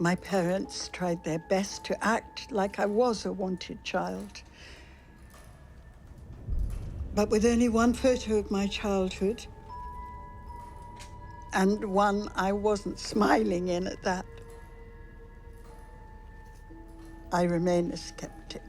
My parents tried their best to act like I was a wanted child. But with only one photo of my childhood, and one I wasn't smiling in at that, I remain a skeptic.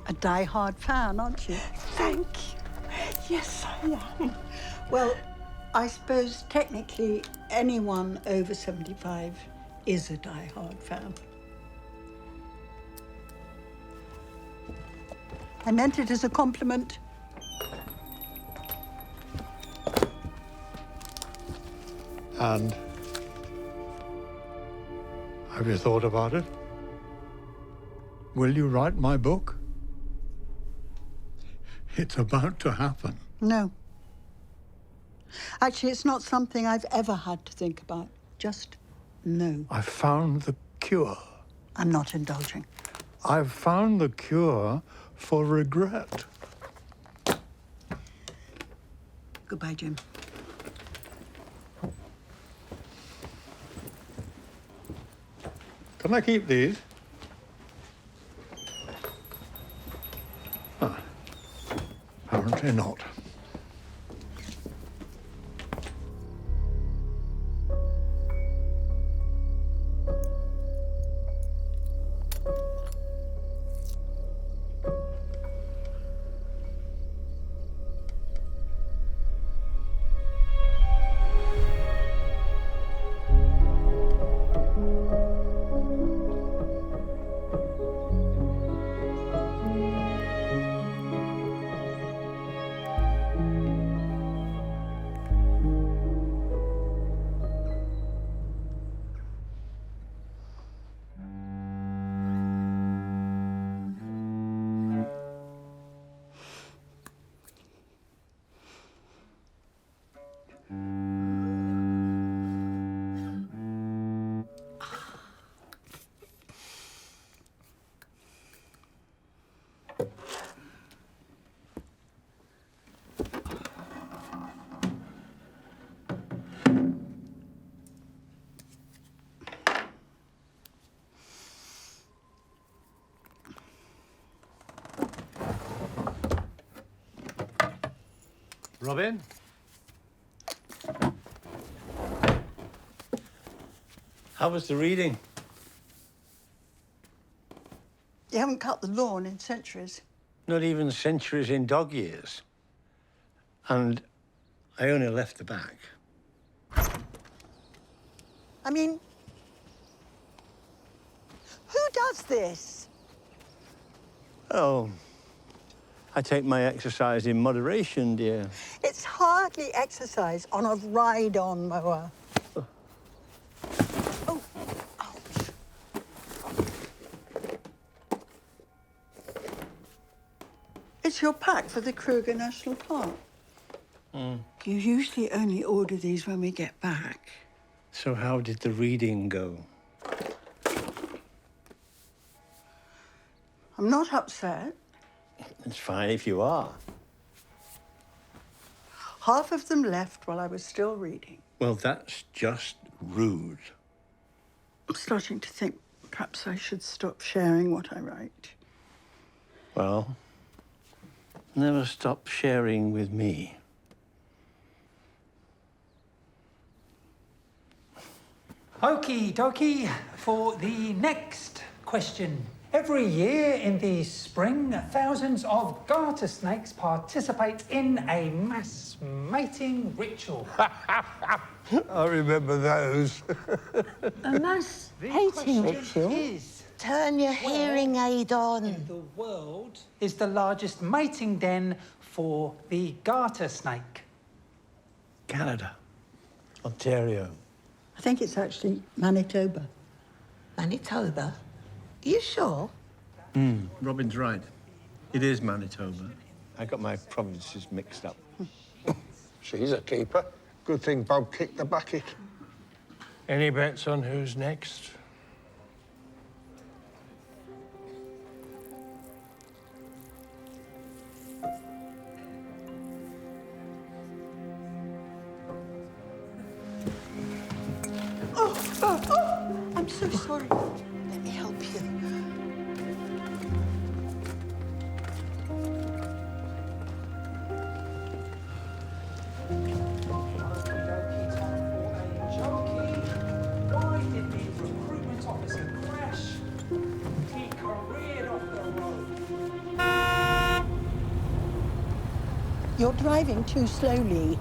A die-hard fan, aren't you? Thank you. Yes, I am. Well, I suppose technically anyone over 75 is a die-hard fan. I meant it as a compliment. And have you thought about it? Will you write my book? It's about to happen. No. Actually, it's not something I've ever had to think about. Just no. I've found the cure. I'm not indulging. I've found the cure for regret. Goodbye, Jim. Can I keep these? Ah, apparently not. Robin? How was the reading? You haven't cut the lawn in centuries. Not even centuries in dog years. And I only left the back. I mean, who does this? Oh, I take my exercise in moderation, dear. It's hardly exercise on a ride-on mower. Oh, ouch. It's your pack for the Kruger National Park. You usually only order these when we get back. So how did the reading go? I'm not upset. It's fine if you are. Half of them left while I was still reading. Well, that's just rude. I'm starting to think perhaps I should stop sharing what I write. Well, never stop sharing with me. Okie dokie, for the next question. Every year in the spring, thousands of garter snakes participate in a mass mating ritual. I remember those. A mass hating ritual? Is Turn your hearing aid on. in the world is the largest mating den for the garter snake? Canada. Ontario. I think it's actually Manitoba. Manitoba? You sure? Robin's right. It is Manitoba. I got my provinces mixed up. She's a keeper. Good thing Bob kicked the bucket. Any bets on who's next? I'm so sorry. Let me help you. Why did the recruitment officer crash? He careered off the road. You're driving too slowly.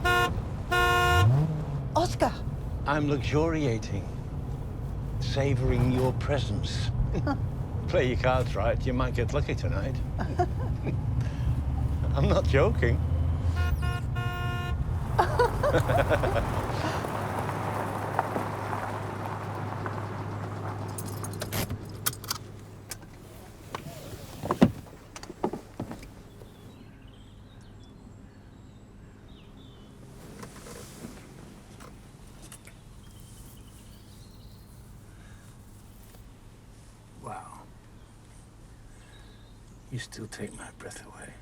Oscar! I'm luxuriating, savouring your presence. Play your cards right, you might get lucky tonight. I'm not joking. Wow. You still take my breath away.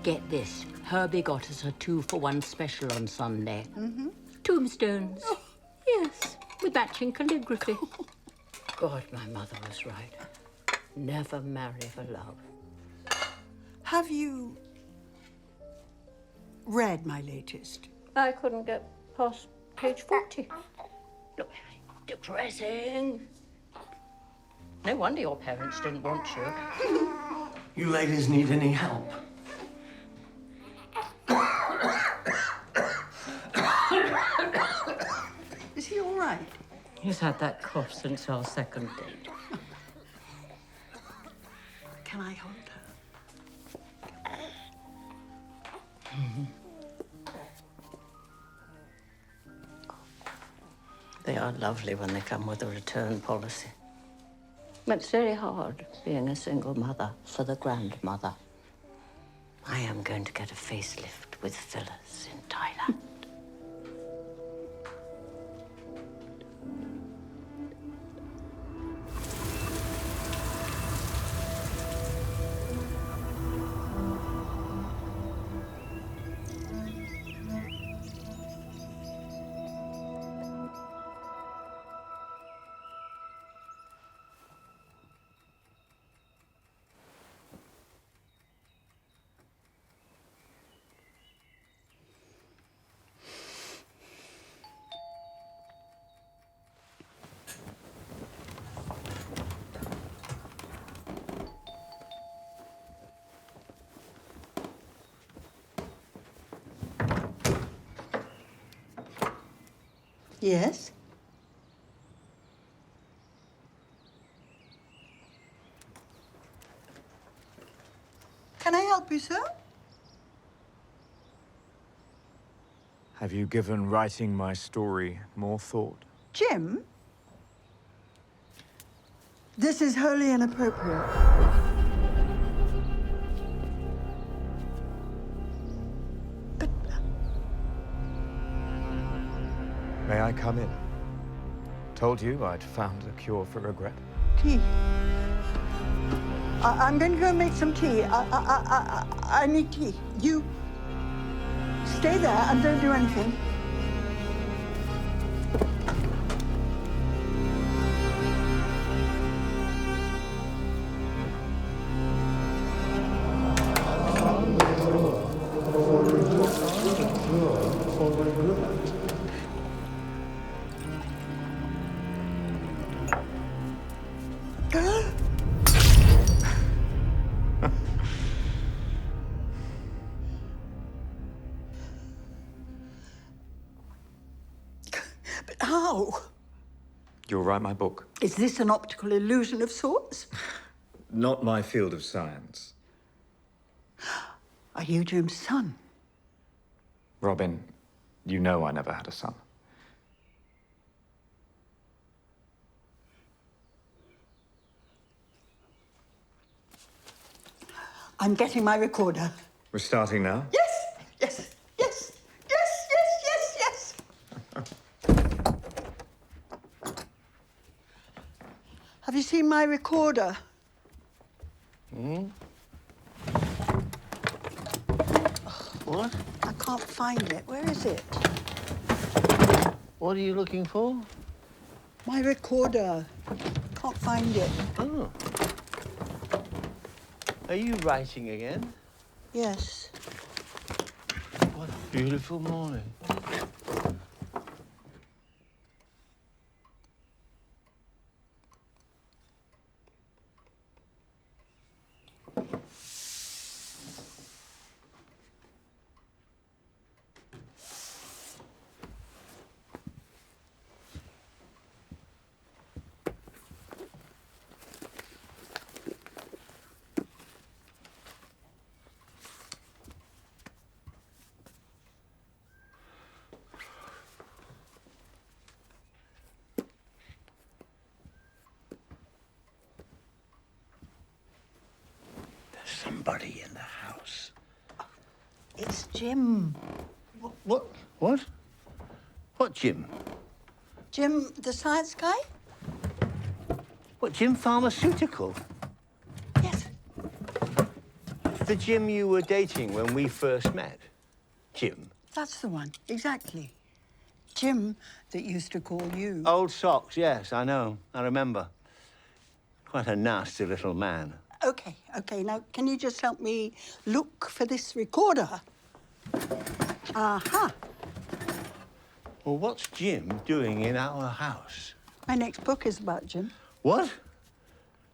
Get this. Herbie got us a 2-for-1 special on Sunday. Tombstones. Yes, with matching calligraphy. God, my mother was right. Never marry for love. Have you read my latest? I couldn't get past page 40. Look, depressing. No wonder your parents didn't want you. You ladies need any help? Is he all right? He's had that cough since our second date. Can I hold her? They are lovely when they come with a return policy. But it's very hard being a single mother for the grandmother. I am going to get a facelift with fillers in Thailand. Yes? Can I help you, sir? Have you given writing my story more thought? Jim? This is wholly inappropriate. But May I come in? Told you I'd found a cure for regret. tea. I'm going to go make some tea. I need tea. You stay there and don't do anything. But how? You'll write my book. Is this an optical illusion of sorts? Not my field of science. Are you Jim's son? Robin, you know I never had a son. I'm getting my recorder. We're starting now? Yes, yes, yes, yes, yes, yes, yes. Have you seen my recorder? What? I can't find it. Where is it? What are you looking for? My recorder. Can't find it. Oh. Are you writing again? Yes. What a beautiful morning. Somebody in the house. It's Jim. What? What? What, Jim? Jim, the science guy? What, Jim Pharmaceutical? Yes. The Jim you were dating when we first met? Jim? That's the one. Exactly. Jim that used to call you. Old socks, yes, I know. I remember. Quite a nasty little man. Okay, okay. Now, can you just help me look for this recorder? Aha. Well, what's Jim doing in our house? My next book is about Jim. What?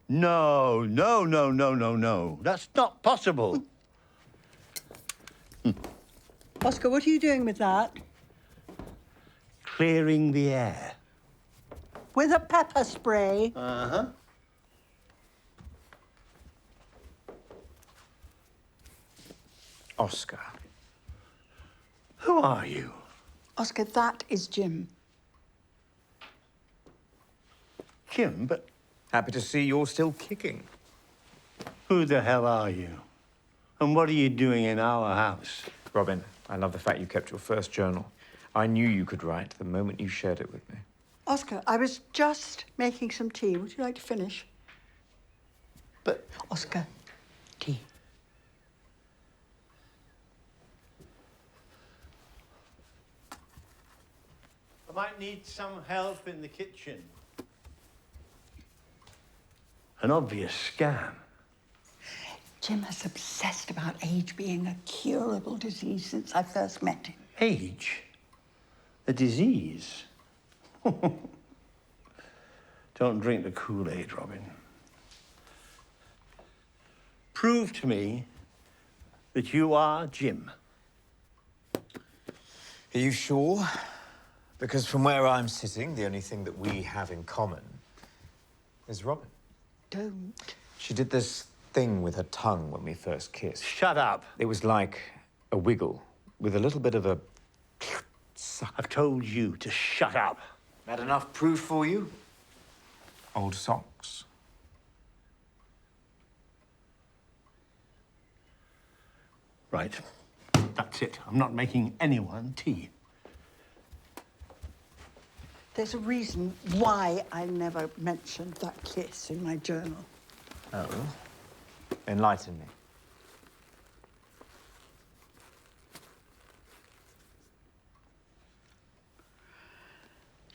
No, no, no, no, no, no. That's not possible. Oscar, what are you doing with that? Clearing the air. With a pepper spray. Uh-huh. Oscar. Who are you? Oscar, that is Jim. Jim, but Happy to see you're still kicking. who the hell are you? And what are you doing in our house? Robin, I love the fact you kept your first journal. I knew you could write the moment you shared it with me. Oscar, I was just making some tea. Would you like to finish? But Oscar, tea. I might need some help in the kitchen. An obvious scam. Jim has obsessed about age being a curable disease since I first met him. Age? A disease? Don't drink the Kool-Aid, Robin. Prove to me that you are Jim. Are you sure Because from where I'm sitting, the only thing that we have in common is Robin. Don't. She did this thing with her tongue when we first kissed. Shut up. It was like a wiggle with a little bit of a suck. I've told you to shut up. That enough proof for you? Old socks. Right. That's it. I'm not making anyone tea. There's a reason why I never mentioned that kiss in my journal. Oh? Enlighten me.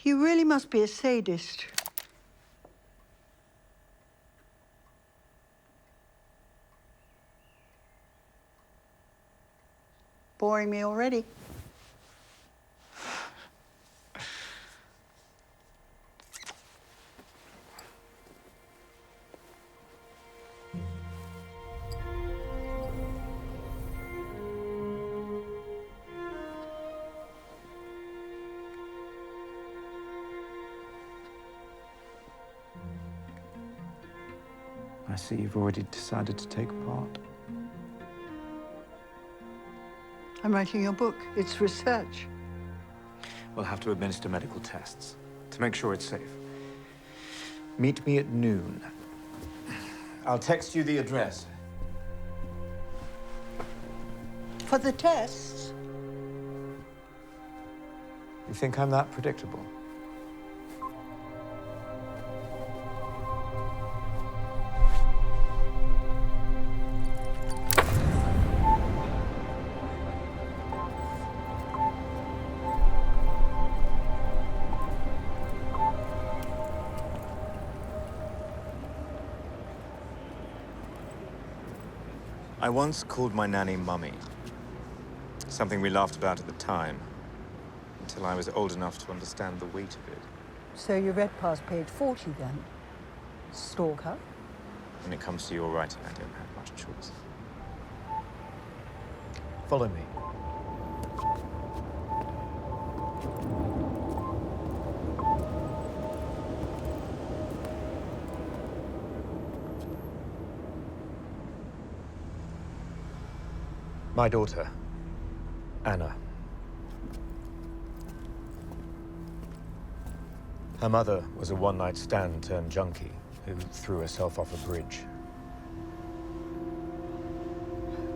You really must be a sadist. Boring me already. I see you've already decided to take part. I'm writing your book. It's research. We'll have to administer medical tests to make sure it's safe. Meet me at noon. I'll text you the address. For the tests? You think I'm that predictable? I once called my nanny Mummy. Something we laughed about at the time, until I was old enough to understand the weight of it. So you read past page 40 then? Stalker? When it comes to your writing, I don't have much choice. Follow me. My daughter, Anna. Her mother was a one-night stand turned junkie who threw herself off a bridge.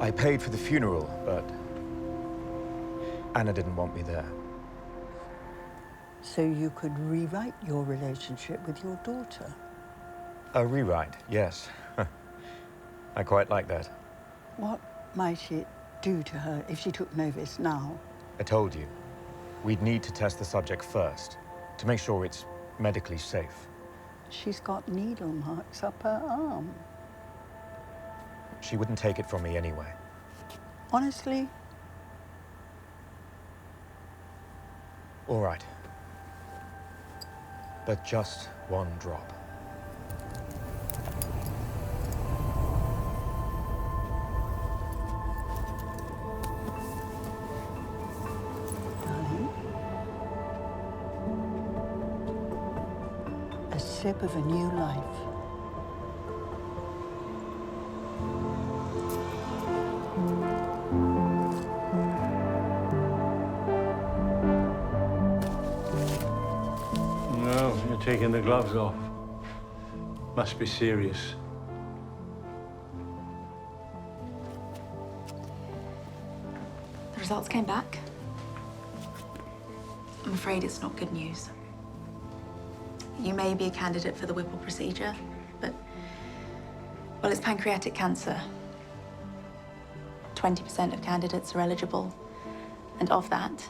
I paid for the funeral, but Anna didn't want me there. So you could rewrite your relationship with your daughter? A rewrite, yes. I quite like that. What might it do to her if she took Novis now? I told you, we'd need to test the subject first to make sure it's medically safe. She's got needle marks up her arm. She wouldn't take it from me anyway. Honestly? All right. But just one drop. Darling? A sip of a new life. No, you're taking the gloves off. Must be serious. The results came back. I'm afraid it's not good news. You may be a candidate for the Whipple procedure, but, well, it's pancreatic cancer. 20% of candidates are eligible, and of that,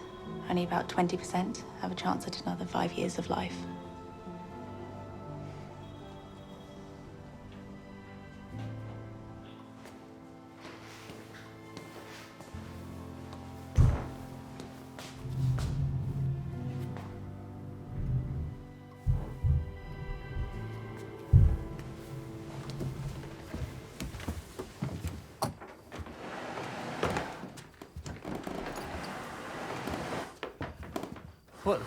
only about 20% have a chance at another 5 years of life. What?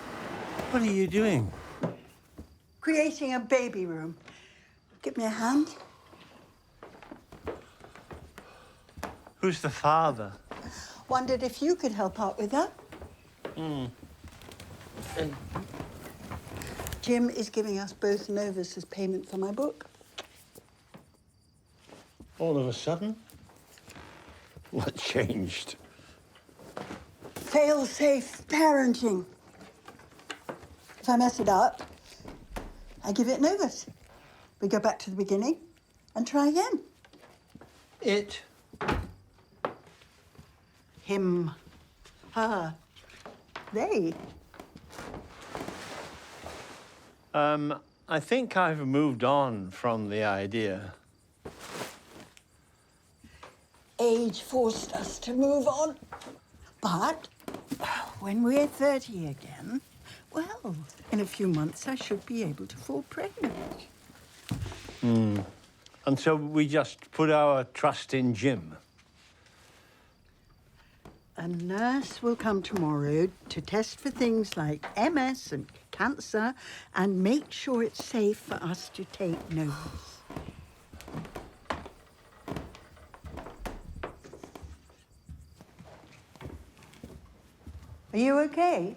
What are you doing? Creating a baby room. Give me a hand. Who's the father? Wondered if you could help out with that. Jim is giving us both Novus as payment for my book. All of a sudden? What changed? Fail-safe parenting. If I mess it up, I give it Novus. We go back to the beginning and try again. It. Him, her, they. I think I've moved on from the idea. Age forced us to move on. But when we're 30 again, well, in a few months I should be able to fall pregnant. And so we just put our trust in Jim. A nurse will come tomorrow to test for things like MS and cancer and make sure it's safe for us to take Novus. Are you okay?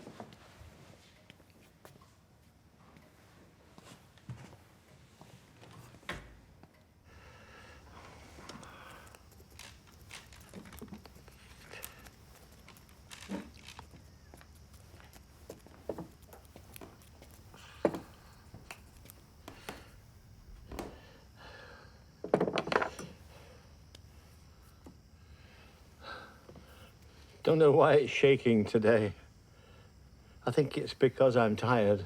Don't know why it's shaking today. I think it's because I'm tired.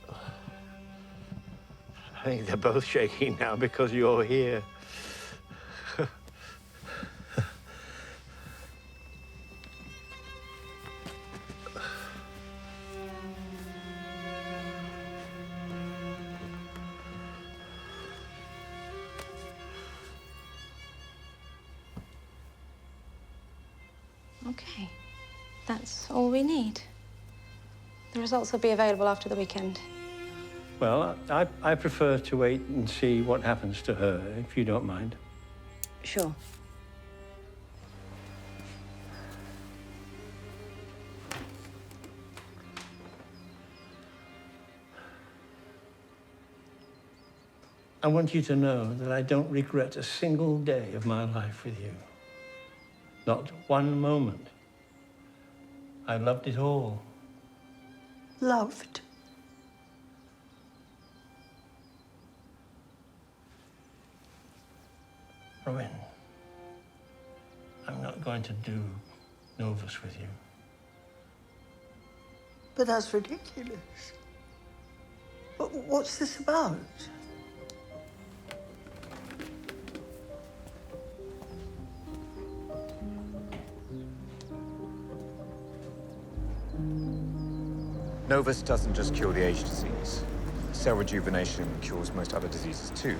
I think they're both shaking now because you're here. Okay, that's all we need. The results will be available after the weekend. Well, I prefer to wait and see what happens to her, if you don't mind. Sure. I want you to know that I don't regret a single day of my life with you. Not one moment. I loved it all. Loved. Rowan, I'm not going to do Novus with you. But that's ridiculous. What's this about? Novus doesn't just cure the age disease. Cell rejuvenation cures most other diseases too.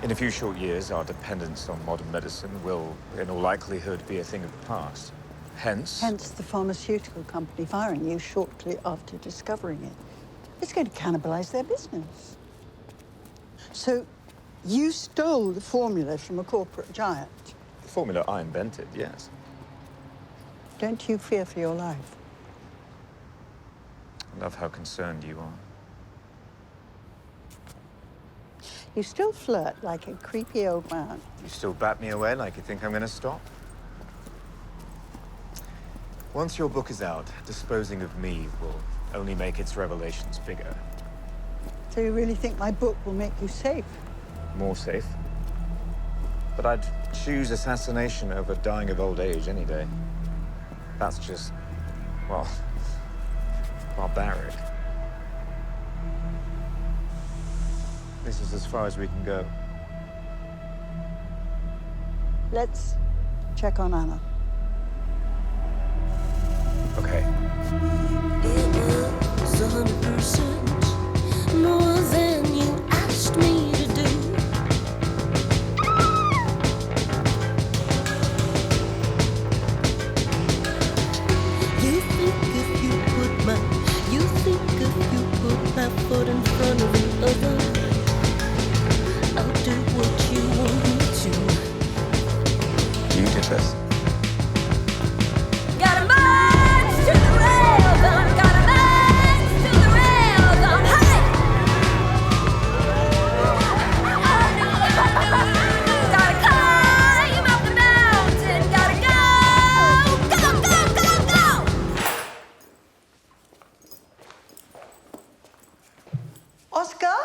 In a few short years, our dependence on modern medicine will, in all likelihood, be a thing of the past. Hence The pharmaceutical company firing you shortly after discovering it. It's going to cannibalize their business. So, you stole the formula from a corporate giant. the formula I invented, yes. Don't you fear for your life? I love how concerned you are. You still flirt like a creepy old man. You still bat me away like you think I'm going to stop? Once your book is out, disposing of me will only make its revelations bigger. So you really think my book will make you safe? More safe. But I'd choose assassination over dying of old age any day. That's just, well, barbaric. This is as far as we can go. Let's check on Anna. Okay. It was 100% more than you asked me to do. every other. I'll do what you want me to. You did this. Gotta march to the rhythm. Gotta march to the rhythm. Hey! Gotta climb up the mountain. Gotta go, go, go, go, go. Oscar?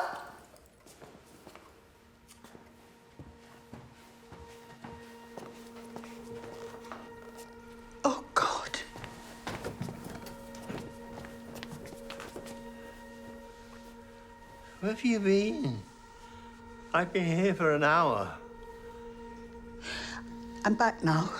Oh, God. Where have you been? I've been here for an hour. I'm back now.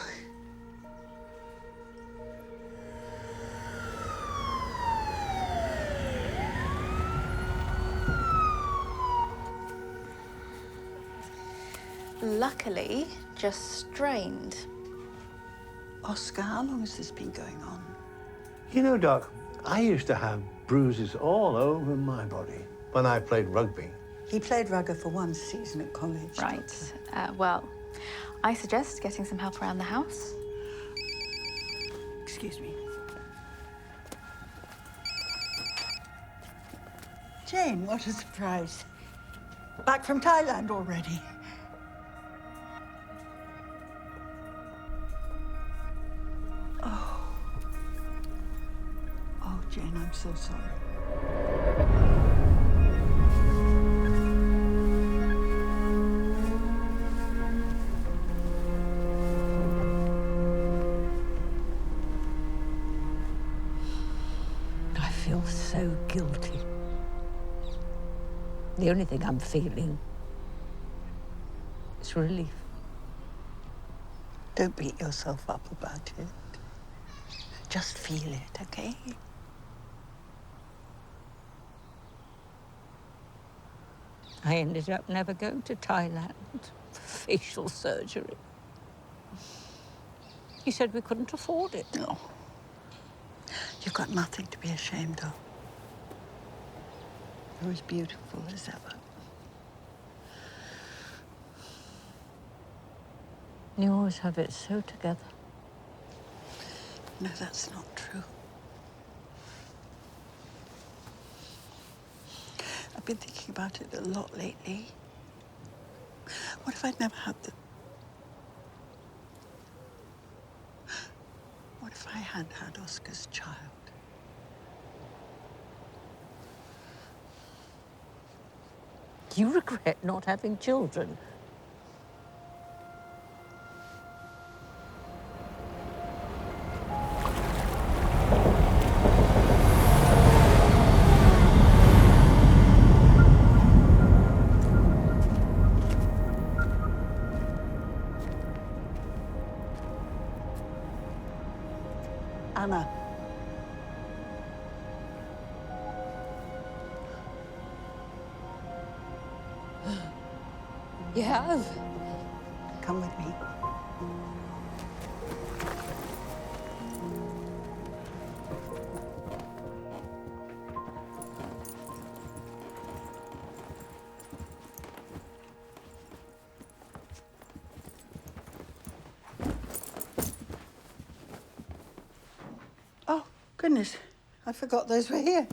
Luckily, just strained. Oscar, how long has this been going on? You know, Doc, I used to have bruises all over my body when I played rugby. He played rugby for one season at college. Right. Well, I suggest getting some help around the house. Excuse me. Jane, what a surprise. Back from Thailand already. Oh, Jane, I'm so sorry. I feel so guilty. The only thing I'm feeling is relief. Don't beat yourself up about it. Just feel it, okay? I ended up never going to Thailand for facial surgery. He said we couldn't afford it. No. You've got nothing to be ashamed of. You're as beautiful as ever. You always have it so together. No, that's not true. I've been thinking about it a lot lately. What if I'd never had the... What if I hadn't had Oscar's child? You regret not having children. Anna. You have? Come with me. Oh, goodness. I forgot those were here.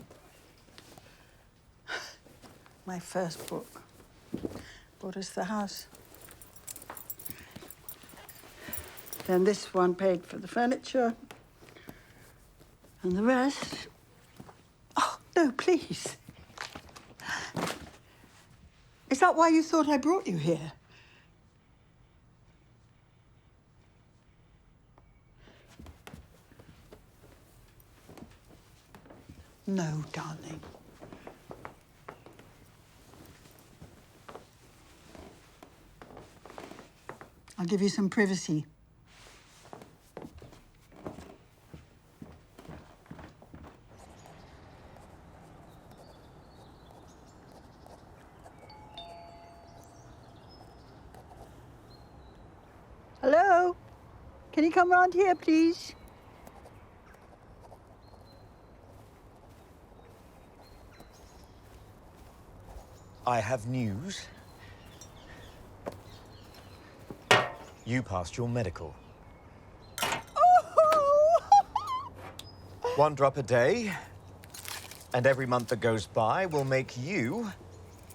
My first book. Bought us the house. Then this one paid for the furniture. And the rest... Oh, no, please. Is that why you thought I brought you here? No, darling. I'll give you some privacy. Hello? Can you come round here, please? I have news. You passed your medical. 1 drop a day, and every month that goes by will make you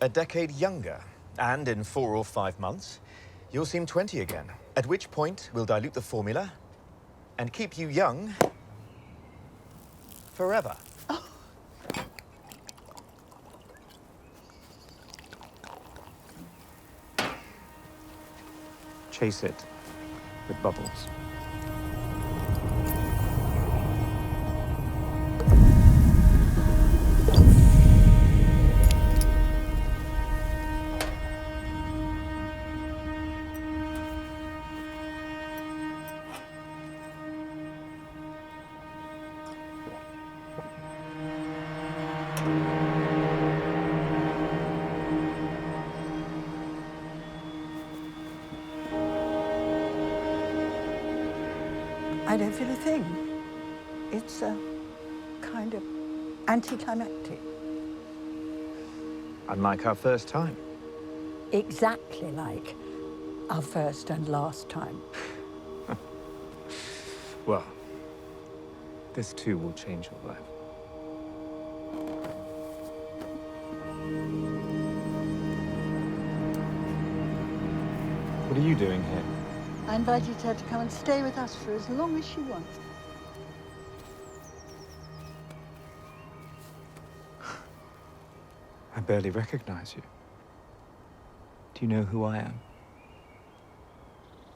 a decade younger. And in 4 or 5 months, you'll seem 20 again. At which point, we'll dilute the formula and keep you young forever. Chase it with bubbles. I don't feel a thing. It's kind of anticlimactic. Unlike our first time. Exactly like our first and last time. Well, this too will change your life. What are you doing here? I invited her to come and stay with us for as long as she wants. I barely recognize you. Do you know who I am?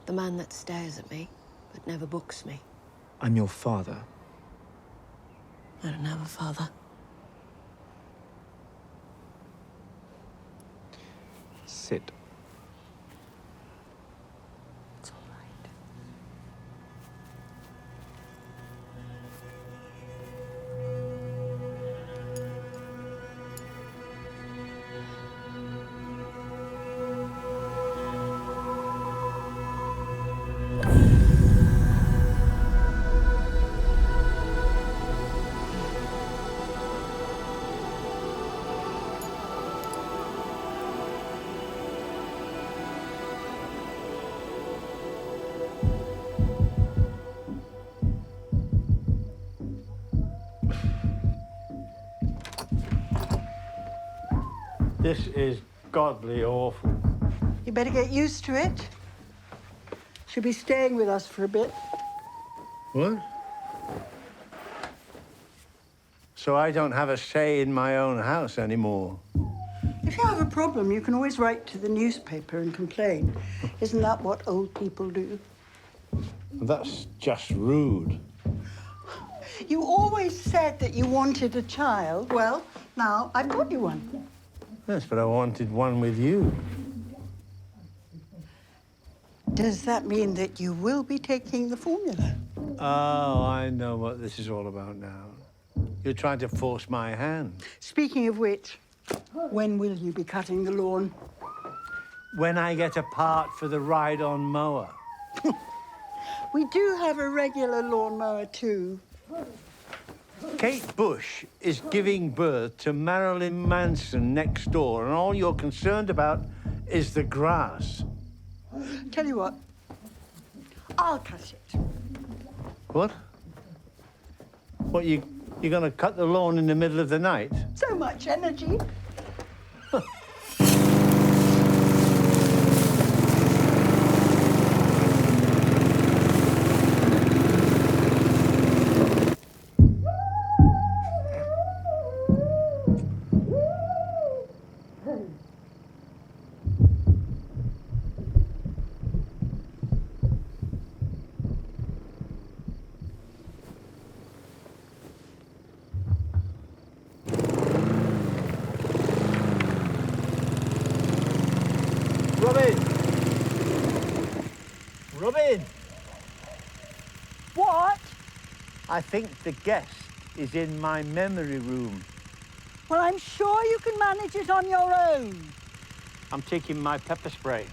The man that stares at me, but never books me. I'm your father. I don't have a father. Sit. It's all right. This is godly awful. You better get used to it. She'll be staying with us for a bit. What? So I don't have a say in my own house anymore. If you have a problem, you can always write to the newspaper and complain. Isn't that what old people do? That's just rude. You always said that you wanted a child. Well, now I've got you one. Yes, but I wanted one with you. Does that mean that you will be taking the formula? Oh, I know what this is all about now. You're trying to force my hand. Speaking of which, when will you be cutting the lawn? When I get a part for the ride-on mower. We do have a regular lawnmower too. Kate Bush is giving birth to Marilyn Manson next door, and all you're concerned about is the grass. Tell you what, I'll cut it. What? What, you're gonna cut the lawn in the middle of the night? So much energy. Robin! Robin! What? I think the guest is in my memory room. Well, I'm sure you can manage it on your own. I'm taking my pepper spray.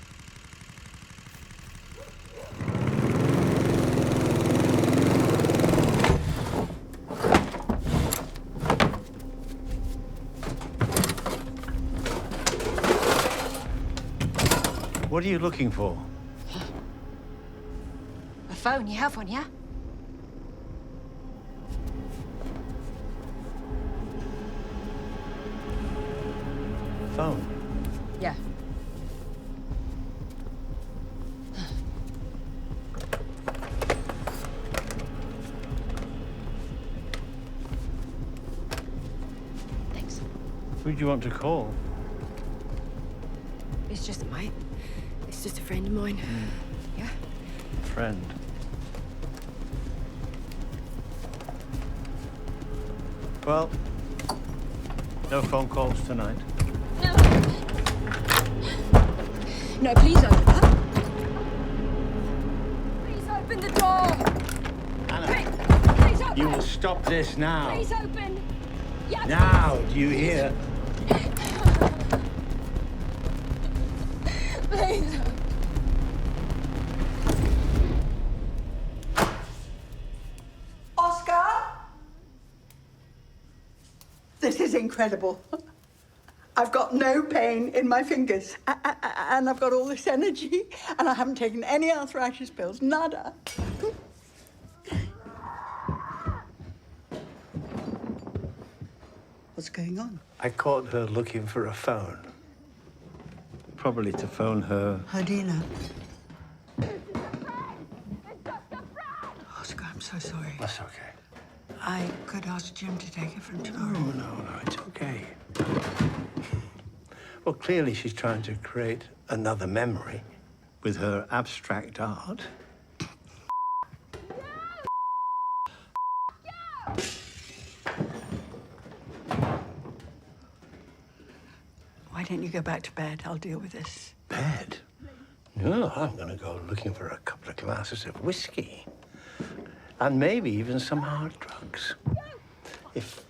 What are you looking for? A phone, you have one, yeah? Phone. Yeah. Thanks. Who do you want to call? It's just a mate. It's just a friend of mine. Yeah? Friend. Well, no phone calls tonight. No, please open up. Please open the door. Anna, Please open. you will stop this now. Please open. Yeah. Now, do you hear? Please. Oscar? This is incredible. I've got no pain in my fingers, and I've got all this energy, and I haven't taken any arthritis pills, nada. What's going on? I caught her looking for a phone. Probably to phone her. Hadina. Oscar, I'm so sorry. That's okay. I could ask Jim to take it from tomorrow. No, it's okay. Well, clearly she's trying to create another memory with her abstract art. Why don't you go back to bed? I'll deal with this. Bed? No, I'm going to go looking for a couple of glasses of whiskey. And maybe even some hard drugs. If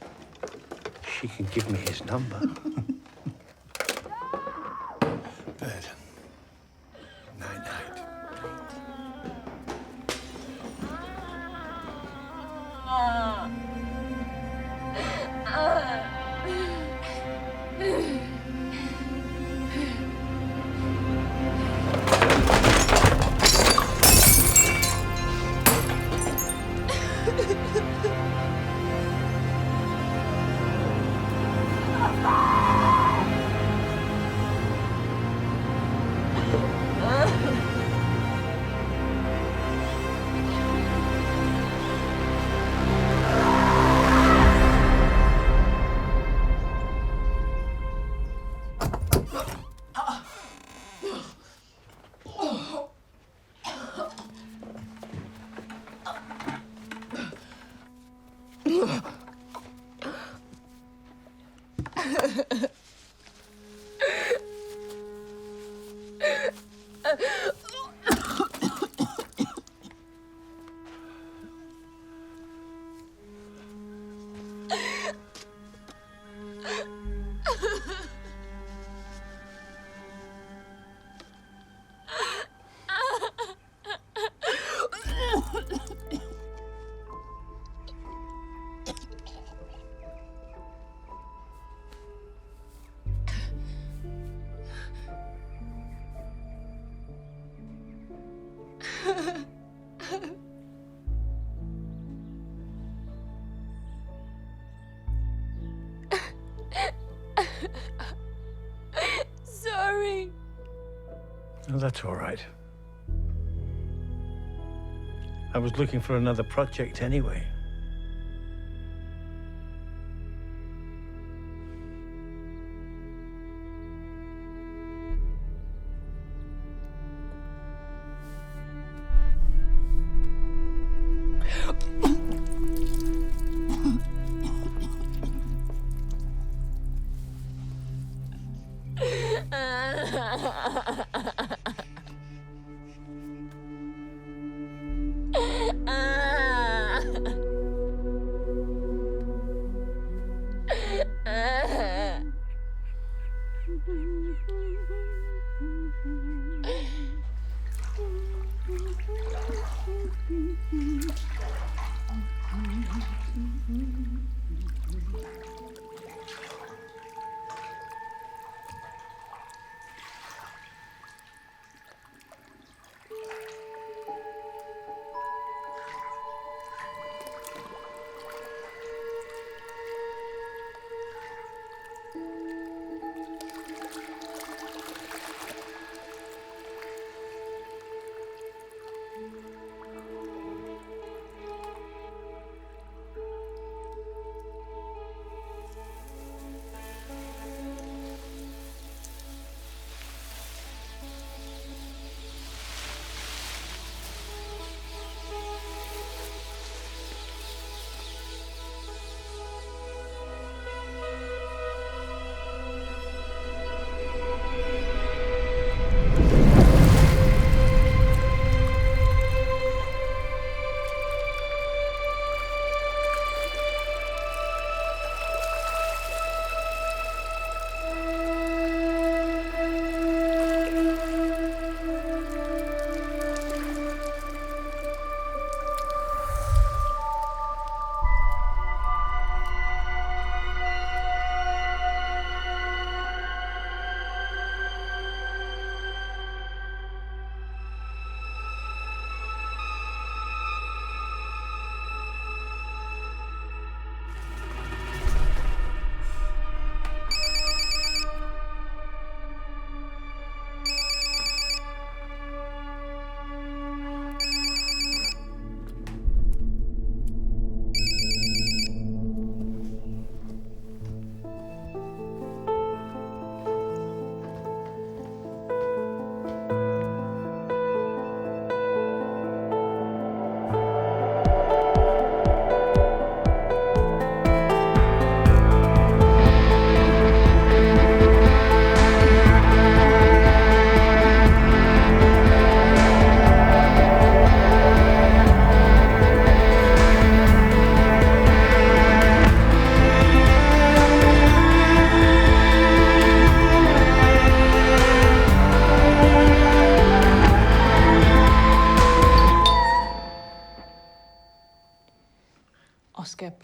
she can give me his number. Bed. Night-night. Sorry. Oh, that's all right. I was looking for another project anyway.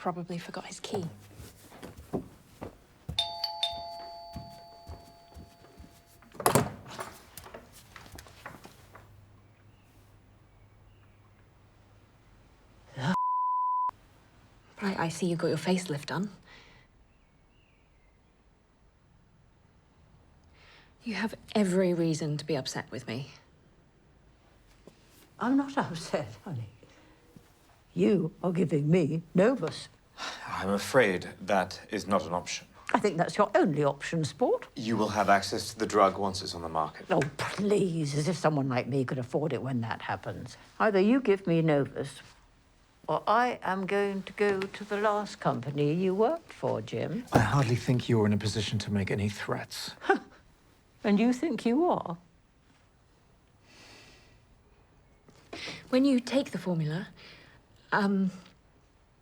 probably forgot his key. Right, I see you got your facelift done. You have every reason to be upset with me. I'm not upset, honey. You are giving me Novus. I'm afraid that is not an option. I think that's your only option, Sport. You will have access to the drug once it's on the market. Oh, please, as if someone like me could afford it when that happens. Either you give me Novus, or I am going to go to the last company you worked for, Jim. I hardly think you're in a position to make any threats. And you think you are? When you take the formula,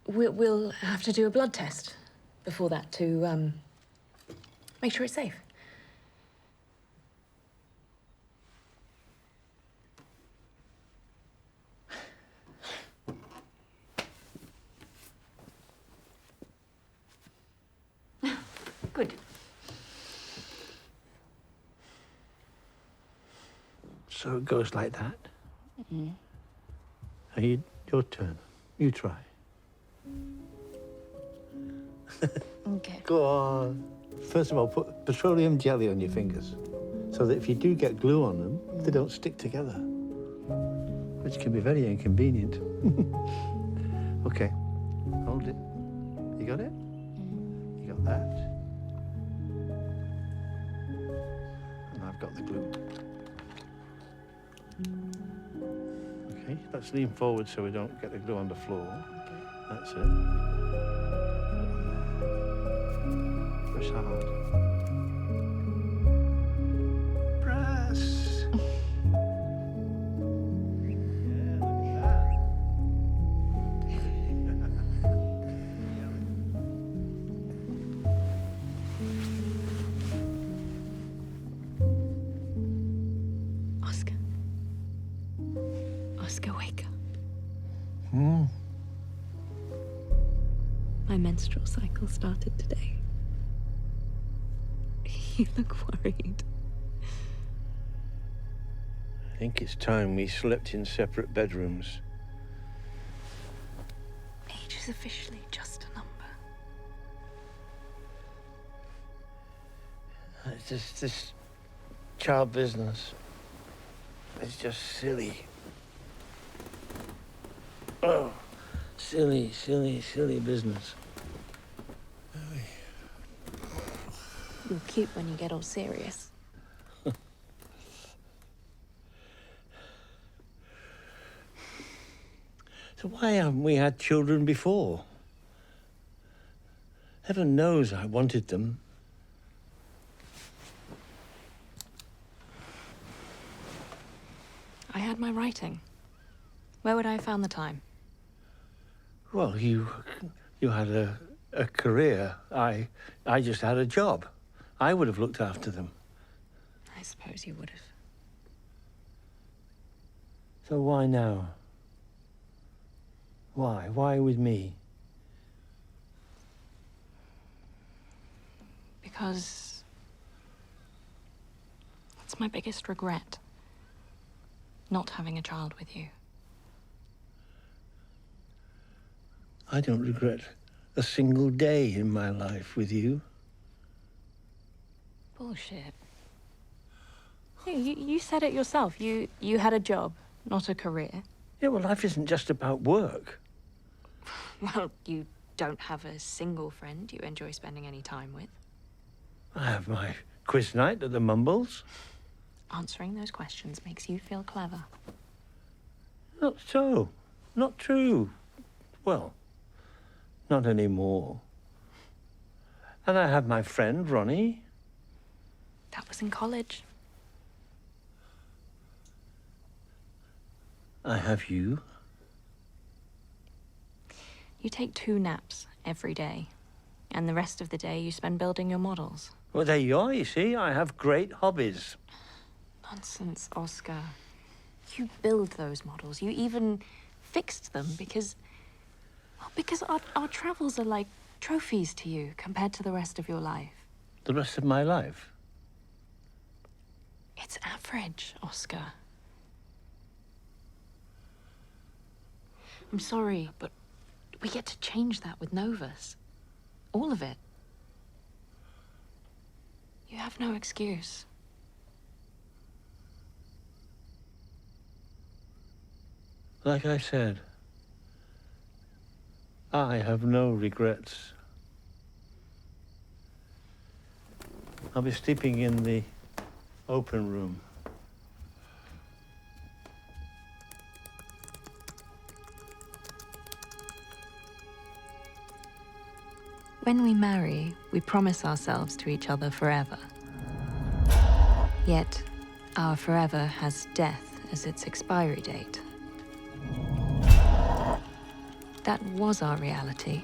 we'll have to do a blood test before that to make sure it's safe. Good. So it goes like that? Your turn. You try. Okay. Go on. First of all, put petroleum jelly on your fingers so that if you do get glue on them, they don't stick together, which can be very inconvenient. Okay, hold it. You got it? You got that? And I've got the glue. Okay, let's lean forward so we don't get the glue on the floor. That's it. Press hard. Press. Yeah, look at that. Oscar. Oscar, wake up. My menstrual cycle started today. You look worried. I think it's time we slept in separate bedrooms. Age is officially just a number. It's just this child business. It's just silly. Oh, silly, silly, silly business. You're cute when you get all serious. So why haven't we had children before? Heaven knows I wanted them. I had my writing. Where would I have found the time? Well, you had a career. I just had a job. I would have looked after them. I suppose you would have. So why now? Why? Why with me? Because it's my biggest regret. Not having a child with you. I don't regret a single day in my life with you. Bullshit. You said it yourself. You had a job, not a career. Yeah, well, life isn't just about work. Well, you don't have a single friend you enjoy spending any time with. I have my quiz night at the Mumbles. Answering those questions makes you feel clever. Not so. Not true. Well, not anymore. And I have my friend, Ronnie. That was in college. I have you. You take 2 naps every day, and the rest of the day you spend building your models. Well, there you are, you see. I have great hobbies. Nonsense, Oscar. You build those models. You even fixed them because, Because our travels are like trophies to you compared to the rest of your life. The rest of my life? It's average, Oscar. I'm sorry, but we get to change that with Novus. All of it. You have no excuse. Like I said, I have no regrets. I'll be sleeping in the open room. When we marry, we promise ourselves to each other forever. Yet, our forever has death as its expiry date. That was our reality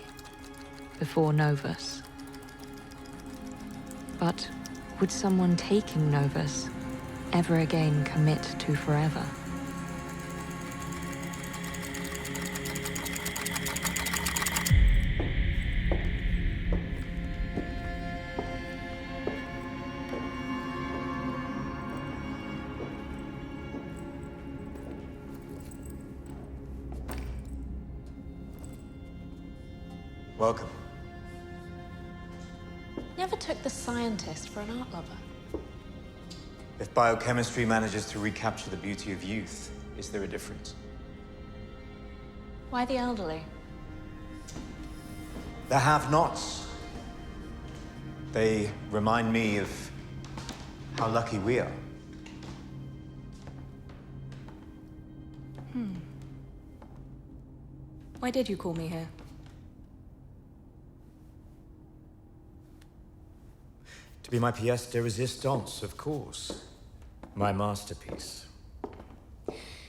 before Novus. But would someone taking Novus ever again commit to forever? Welcome. Never took the scientist for an art lover. If biochemistry manages to recapture the beauty of youth, is there a difference? Why the elderly? The have-nots. They remind me of how lucky we are. Why did you call me here? To be my pièce de résistance, of course. My masterpiece.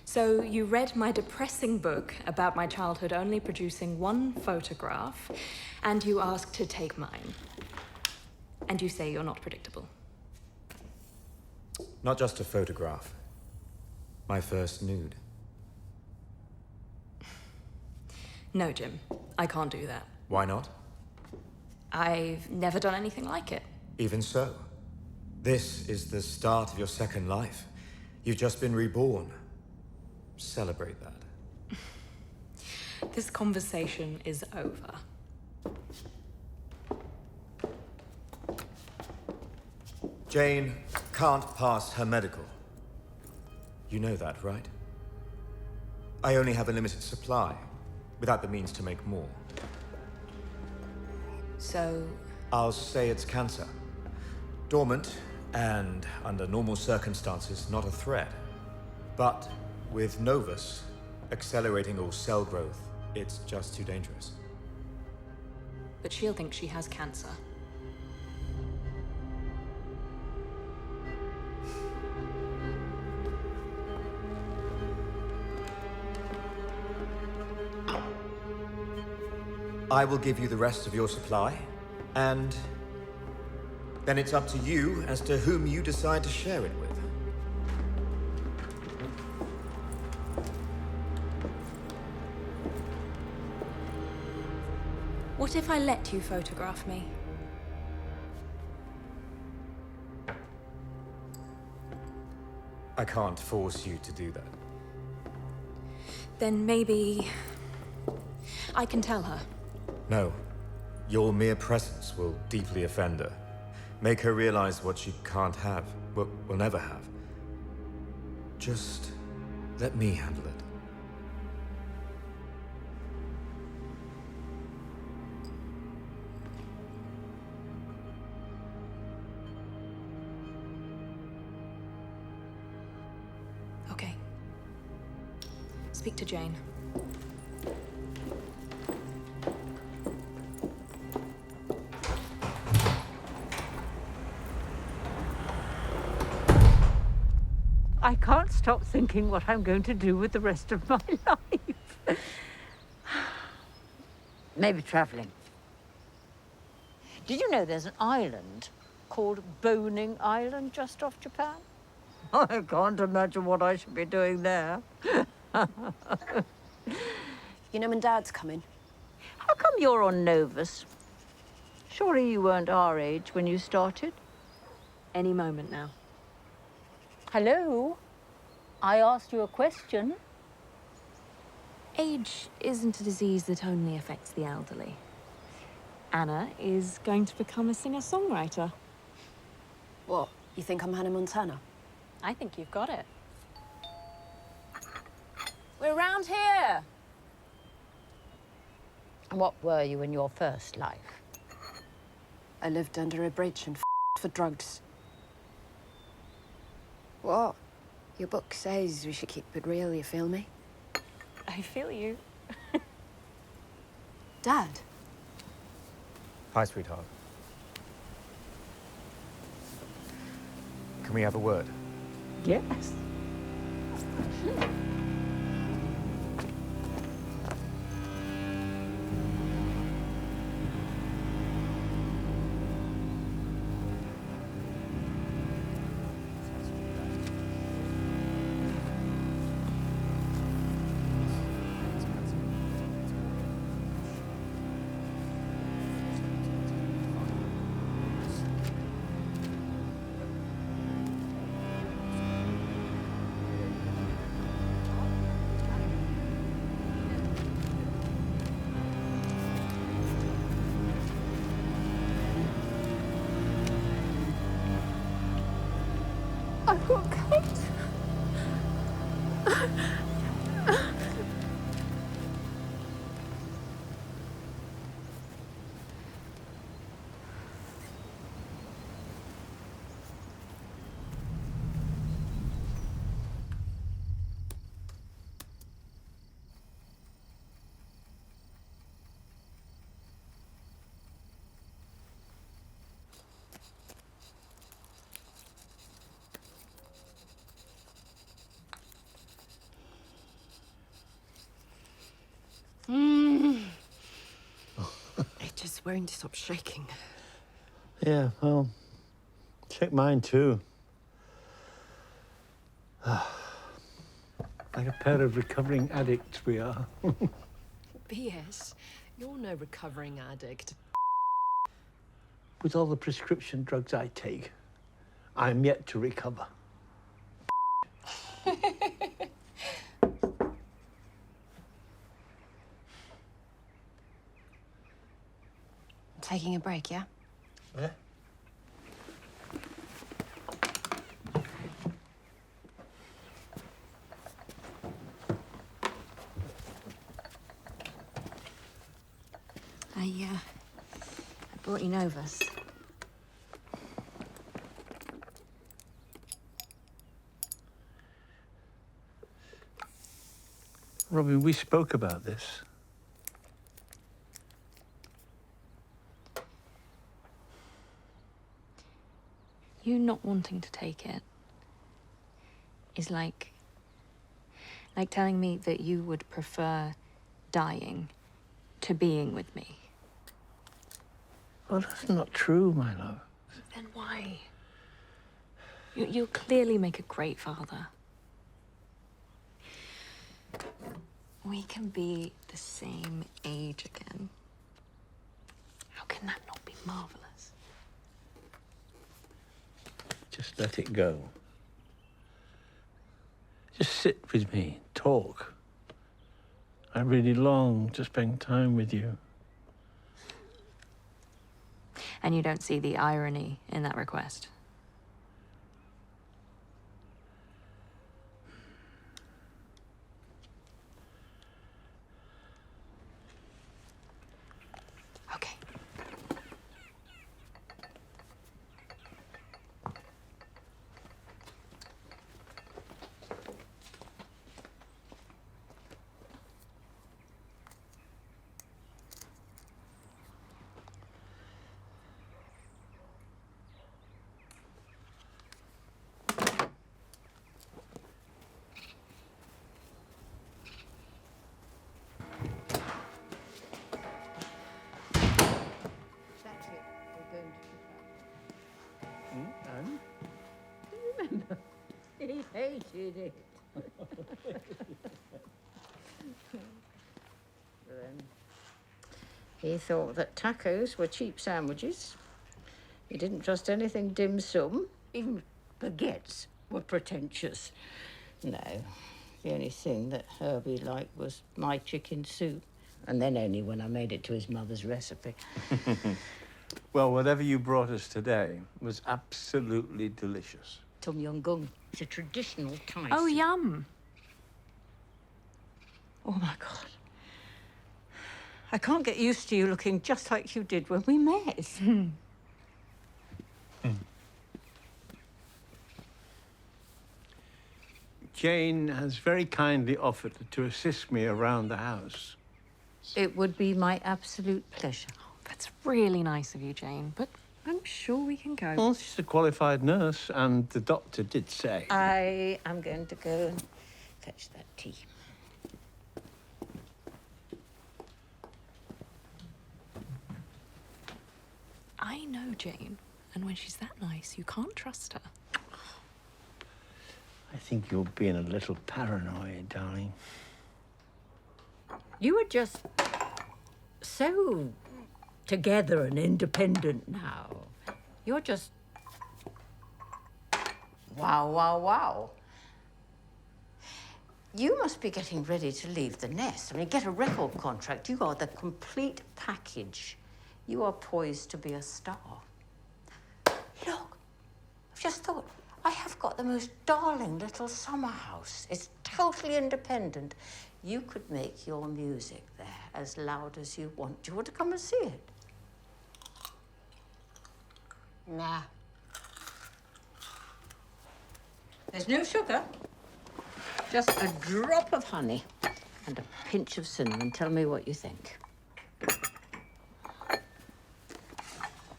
So you read my depressing book about my childhood only producing one photograph, and you asked to take mine. And you say you're not predictable. Not just a photograph. My first nude. No, Jim. I can't do that. Why not? I've never done anything like it. Even so, this is the start of your second life. You've just been reborn. Celebrate that. This conversation is over. Jane can't pass her medical. You know that, right? I only have a limited supply, without the means to make more. So, I'll say it's cancer. Dormant, and under normal circumstances, not a threat. But with Novus accelerating all cell growth, it's just too dangerous. but she'll think she has cancer. I will give you the rest of your supply, and then it's up to you as to whom you decide to share it with. What if I let you photograph me? I can't force you to do that. Then maybe I can tell her. No. Your mere presence will deeply offend her. Make her realize what she can't have, what will never have. Just let me handle it. Okay. Speak to Jane. I can't stop thinking what I'm going to do with the rest of my life. Maybe traveling. Did you know there's an island called Boning Island just off Japan? I can't imagine what I should be doing there. Your mum and dad's coming? you're on Novus. Surely you weren't our age when you started? Any moment now. Hello? I asked you a question. Age isn't a disease that only affects the elderly. Anna is going to become a singer-songwriter. What? You think I'm Hannah Montana? I think you've got it. We're round here. And what were you in your first life? I lived under a bridge and for drugs. What? Your book says we should keep it real, you feel me? I feel you. Dad? Hi, sweetheart. Can we have a word? Yes. I've got Kate. It just won't stop shaking. Yeah, well, check mine too. Like a pair of recovering addicts we are. BS, you're no recovering addict. With all the prescription drugs I take, I'm yet to recover. Taking a break, yeah? Yeah? I brought you Novus. Robin, we spoke about this. You not wanting to take it is like telling me that you would prefer dying to being with me. Well, that's not true, my love. Then why? You clearly make a great father. We can be the same age again. How can that not be marvelous? Just let it go. Just sit with me, talk. I really long to spend time with you. And you don't see the irony in that request? Okay. That's it. We're going to pick up. And? Do you remember? He hated it. He thought that tacos were cheap sandwiches. He didn't trust anything dim sum. Even baguettes were pretentious. No, the only thing that Herbie liked was my chicken soup. And then only when I made it to his mother's recipe. Well, whatever you brought us today was absolutely delicious. Tom Yum Goong. It's a traditional Thai Oh, soup. yum. Oh, my God. I can't get used to you looking just like you did when we met. Jane has very kindly offered to assist me around the house. It would be my absolute pleasure. That's really nice of you, Jane, but I'm sure we can go. Well, she's a qualified nurse, and the doctor did say. I am going to go and fetch that tea. I know Jane, and when she's that nice, you can't trust her. I think you're being a little paranoid, darling. You are just so together and independent now. You're just... wow, wow, wow. You must be getting ready to leave the nest. I mean, get a record contract. You are the complete package. You are poised to be a star. Look, I've just thought, I have got the most darling little summer house. It's totally independent. You could make your music there as loud as you want. Do you want to come and see it? Nah. There's no sugar. Just a drop of honey and a pinch of cinnamon. Tell me what you think.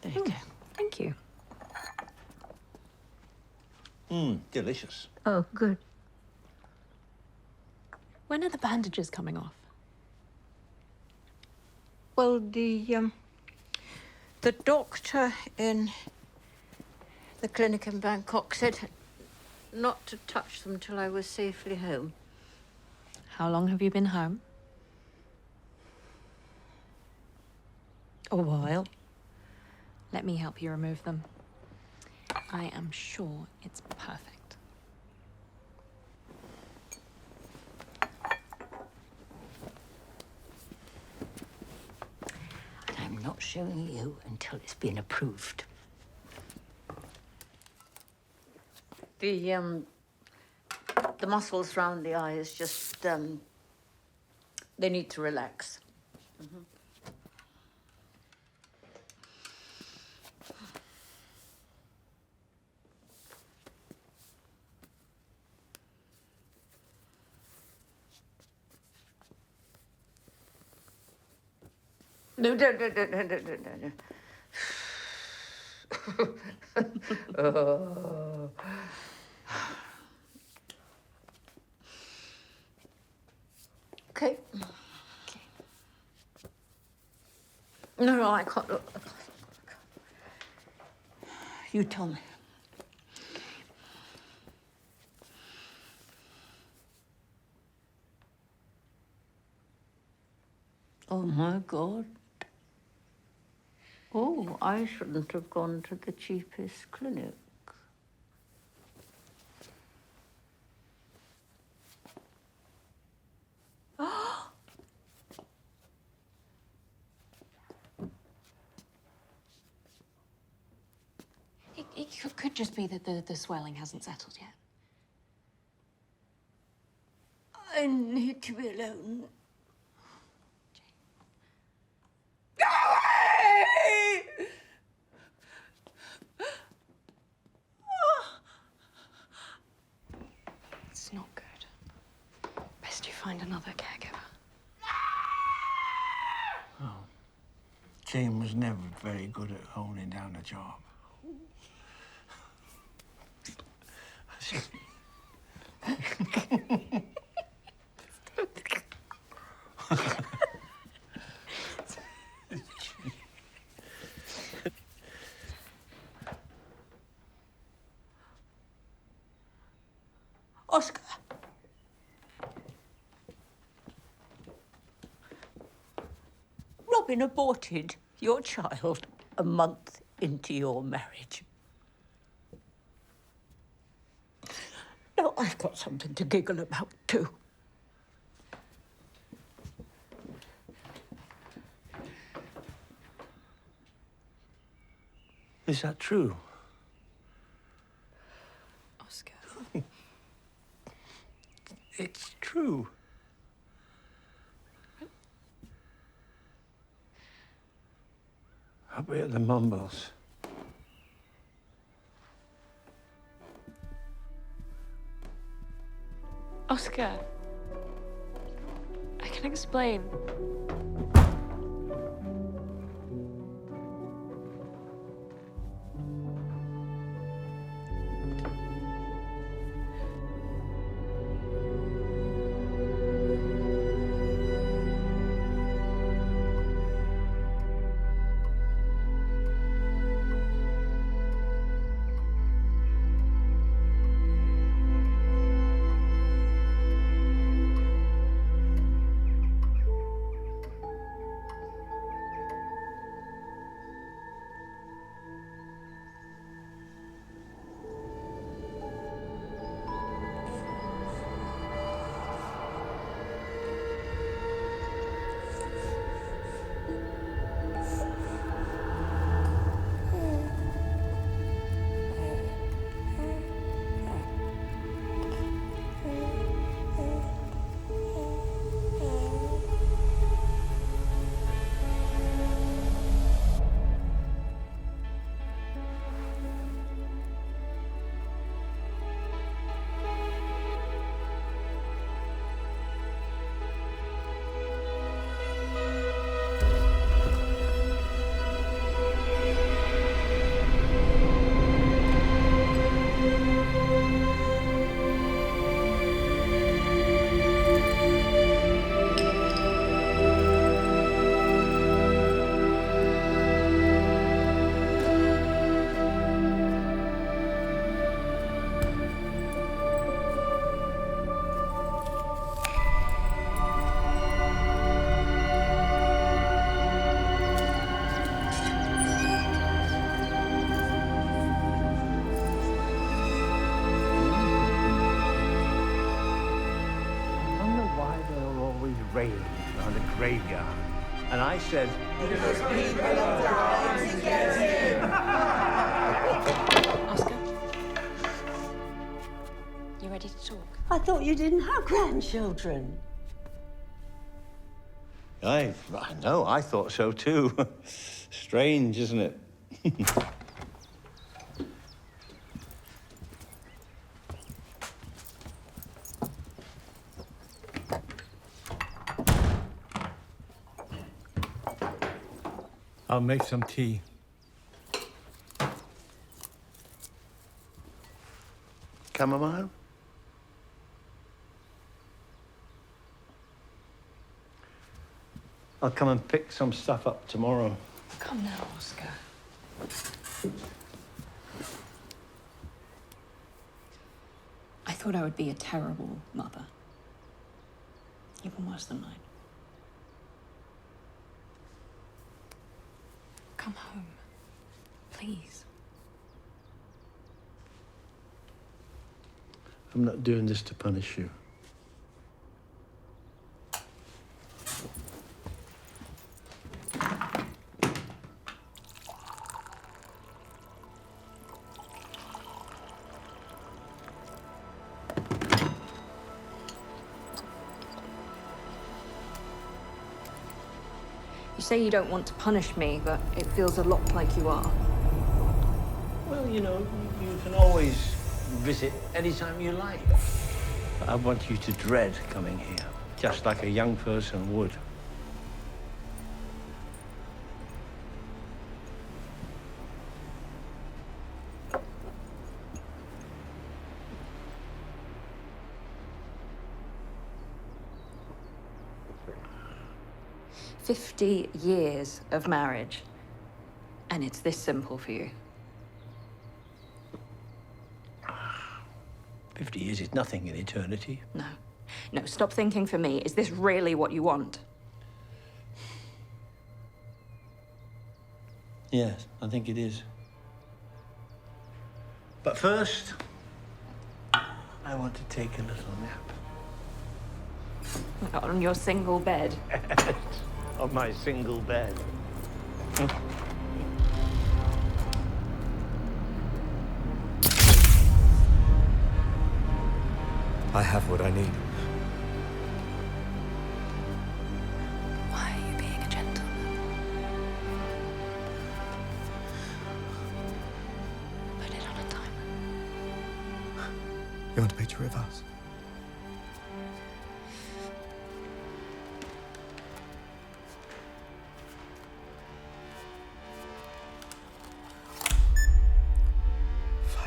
There you go. Thank you. Delicious. Oh, good. When are the bandages coming off? Well, the doctor in the clinic in Bangkok said not to touch them till I was safely home. How long have you been home? A while. Let me help you remove them. I am sure it's perfect. And I'm not showing you until it's been approved. The muscles around the eyes just, they need to relax. No, no, no, no, no, no, no, no. Oh. Okay. No, no, I can't look. You tell me. Oh, my God. Oh, I shouldn't have gone to the cheapest clinic. It could just be that the swelling hasn't settled yet. I need to be alone. It's not good. Best you find another caregiver. Oh. Jane was never very good at holding down a job. Oscar. Robbie. having aborted your child a month into your marriage. Now, I've got something to giggle about, too. Is that true? Oscar. It's true. I'll be at the Mumbles. Oscar, I can explain. Rain around the graveyard. And I said, because people are dying to get in. Oscar, you ready to talk? I thought you didn't have grandchildren. I know, I thought so too. Strange, isn't it? I'll make some tea. Chamomile? I'll come and pick some stuff up tomorrow. Come now, Oscar. I thought I would be a terrible mother. Even worse than mine. Come home. Please. I'm not doing this to punish you. You say you don't want to punish me, but it feels a lot like you are. Well, you know, you can always visit anytime you like. But I want you to dread coming here, just like a young person would. "50 years of marriage, and it's this simple for you." 50 years is nothing in eternity. No. No, stop thinking for me. Is this really what you want? Yes, I think it is. But first, I want to take a little nap. On your single bed. On my single bed. I have what I need. Why are you being a gentleman? Put it on a timer. You want a picture of us?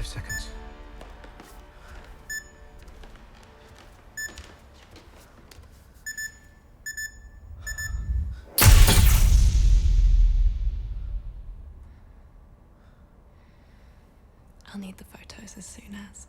Seconds. I'll need the photos as soon as.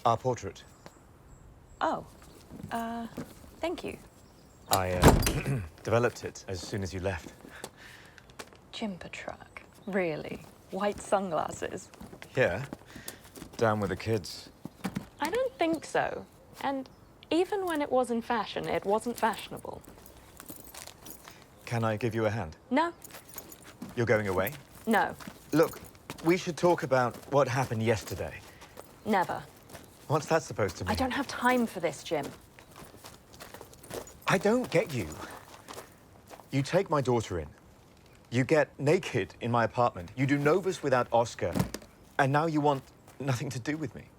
Our portrait. Oh, thank you. I developed it as soon as you left. Jimper truck. Really? White sunglasses? Yeah. Down with the kids. I don't think so. And even when it was in fashion, it wasn't fashionable. Can I give you a hand? No. You're going away? No. Look, we should talk about what happened yesterday. Never. What's that supposed to mean? I don't have time for this, Jim. I don't get you. You take my daughter in. You get naked in my apartment. You do Novus without Oscar. And now you want nothing to do with me.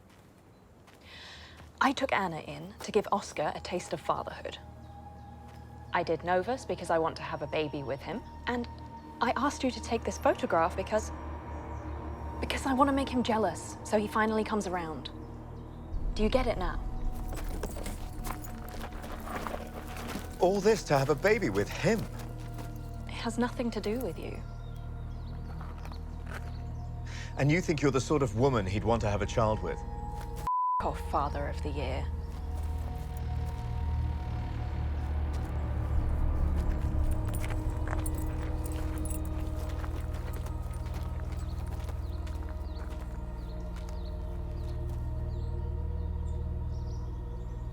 I took Anna in to give Oscar a taste of fatherhood. I did Novus because I want to have a baby with him. And I asked you to take this photograph because I want to make him jealous, so he finally comes around. Do you get it now? All this to have a baby with him? It has nothing to do with you. And you think you're the sort of woman he'd want to have a child with? Off Father of the Year.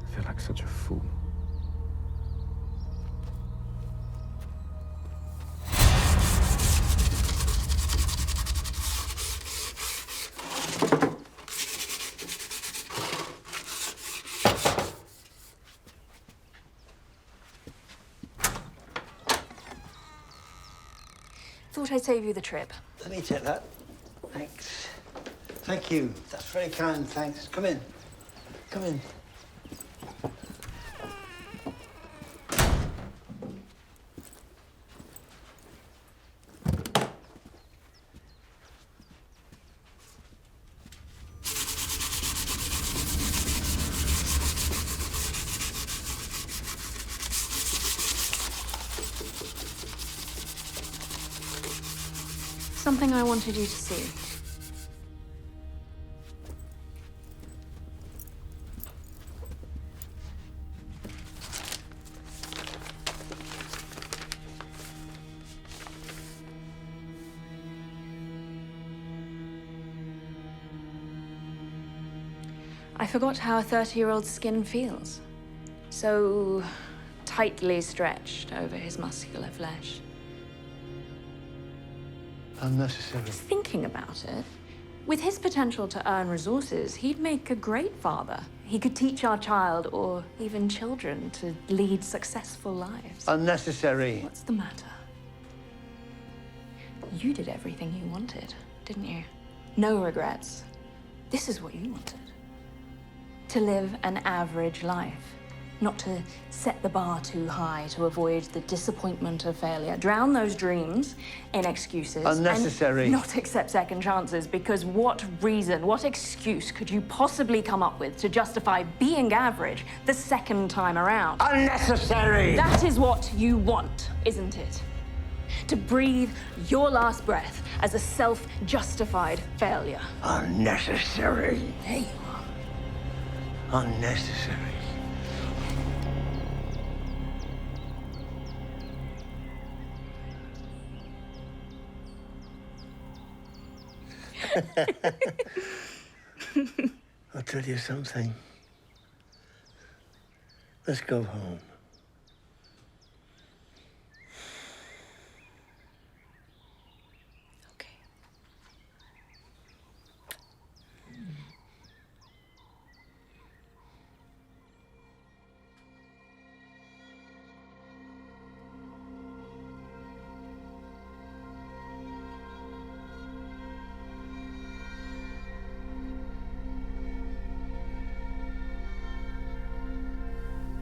I feel like such a fool. Thought I'd save you the trip. Let me take that. Thanks. Thank you. That's very kind. Thanks. Come in. Come in. Something I wanted you to see. I forgot how a 30-year-old's skin feels. So tightly stretched over his muscular flesh. Unnecessary. Thinking about it, with his potential to earn resources, he'd make a great father. He could teach our child, or even children, to lead successful lives. Unnecessary. What's the matter? You did everything you wanted, didn't you? No regrets. This is what you wanted. To live an average life. Not to set the bar too high to avoid the disappointment of failure. Drown those dreams in excuses. Unnecessary. And not accept second chances, because what reason, what excuse could you possibly come up with to justify being average the second time around? Unnecessary! That is what you want, isn't it? To breathe your last breath as a self-justified failure. Unnecessary. There you are. Unnecessary. I'll tell you something. Let's go home.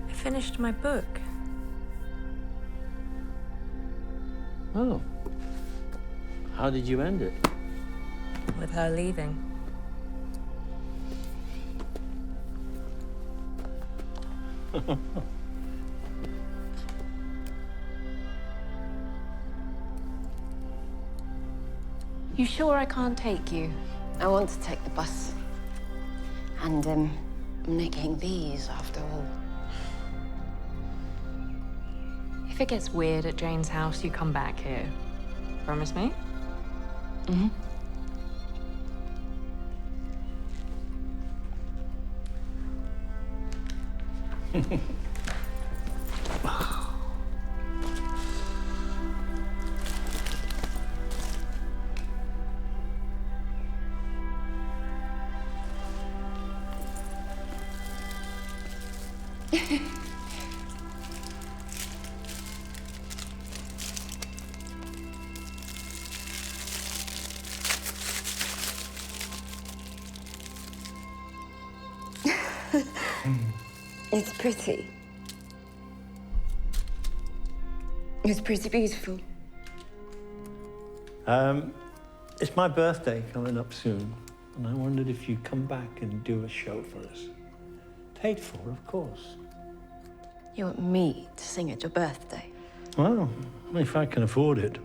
I finished my book. Oh. How did you end it? With her leaving. You sure I can't take you? I want to take the bus. And, I'm nicking these, after all. If it gets weird at Jane's house, you come back here. Promise me? Mm-hmm. It's pretty. It's pretty beautiful. It's my birthday coming up soon, and I wondered if you'd come back and do a show for us. Paid for, of course. You want me to sing at your birthday? Well, if I can afford it.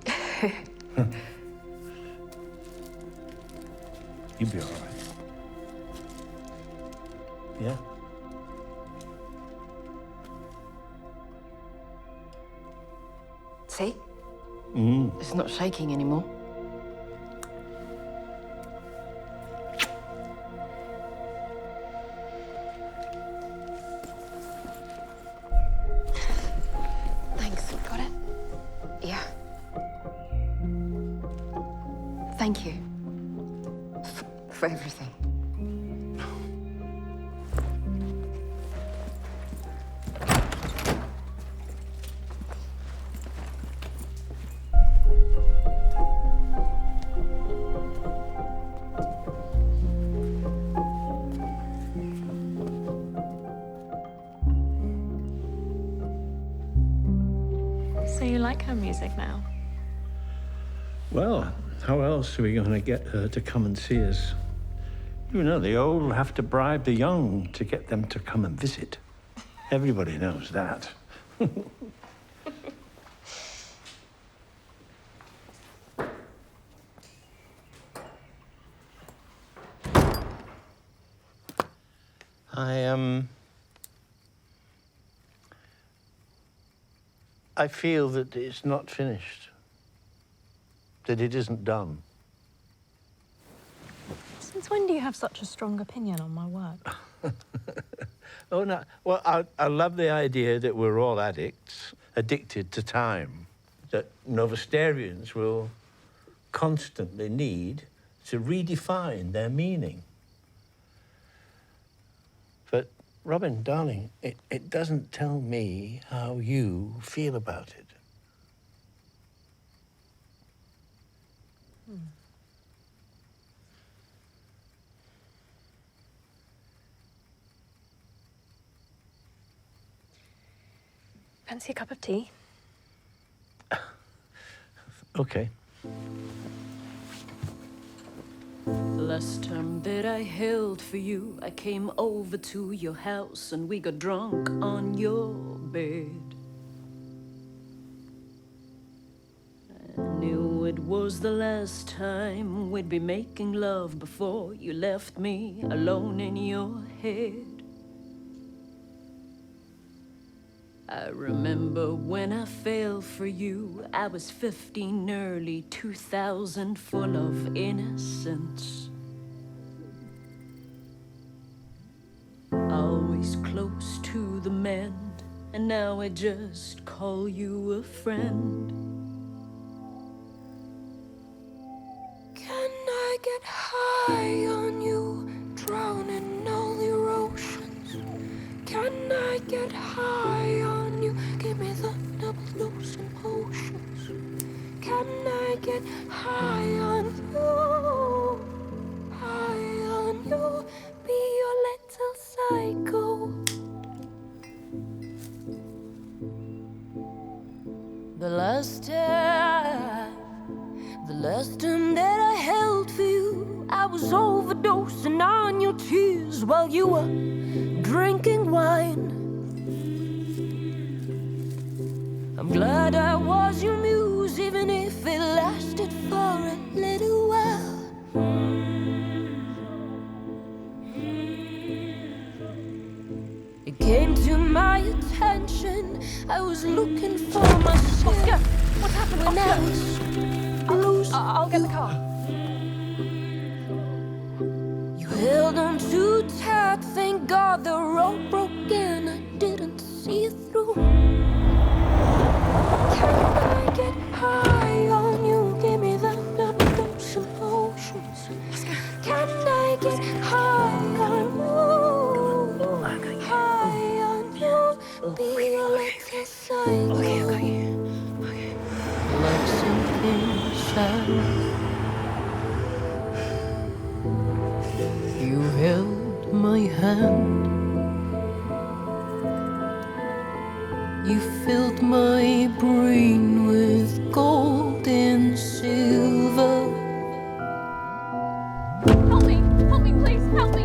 You'd be all right. Yeah? See? Mm. It's not shaking anymore. Thanks. Got it? Yeah. Thank you. For everything. So you like her music now? Well, how else are we going to get her to come and see us? You know, the old have to bribe the young to get them to come and visit. Everybody knows that. I feel that it's not finished, that it isn't done. Since when do you have such a strong opinion on my work? Oh, no. Well, I love the idea that we're all addicts, addicted to time, that Novasterians will constantly need to redefine their meaning. But, Robin, darling, it doesn't tell me how you feel about it. Fancy a cup of tea? Okay. Last time that I held for you, I came over to your house and we got drunk on your bed. I knew it was the last time we'd be making love before you left me alone in your head. I remember when I fell for you, I was 15, early 2000, full of innocence. Always close to the mend, and now I just call you a friend. Can I get high on you, drown in all your oceans? Can I get high on you, give me the double dose emotions? Can I get high on you, be your little psycho? The last time that I held for you, I was overdosing on your tears while you were drinking wine. I'm glad I was your muse, even if it lasted for a little while. It came to my attention, I was looking for myself. Oscar, what's happened? When I was I'll get the car. You held on too tight, thank God the rope broke and I didn't see it through. Can I get high on you, give me the those emotions? Can I get high on you, high on you, be your little psycho? Okay. Like something sad, you held my hand, you filled my brain with gold and silver. Help me, please, help me.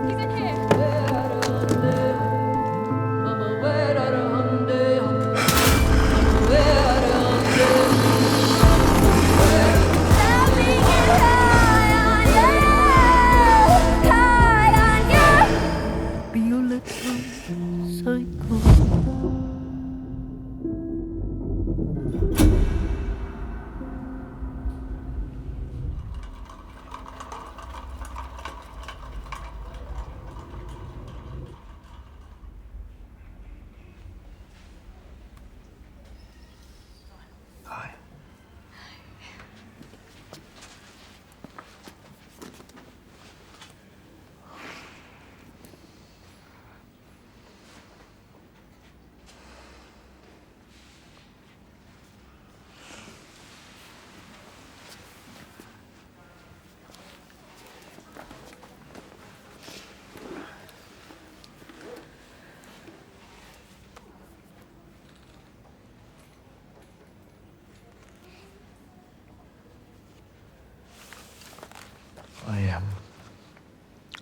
He's in here. Be your little psycho. Hi.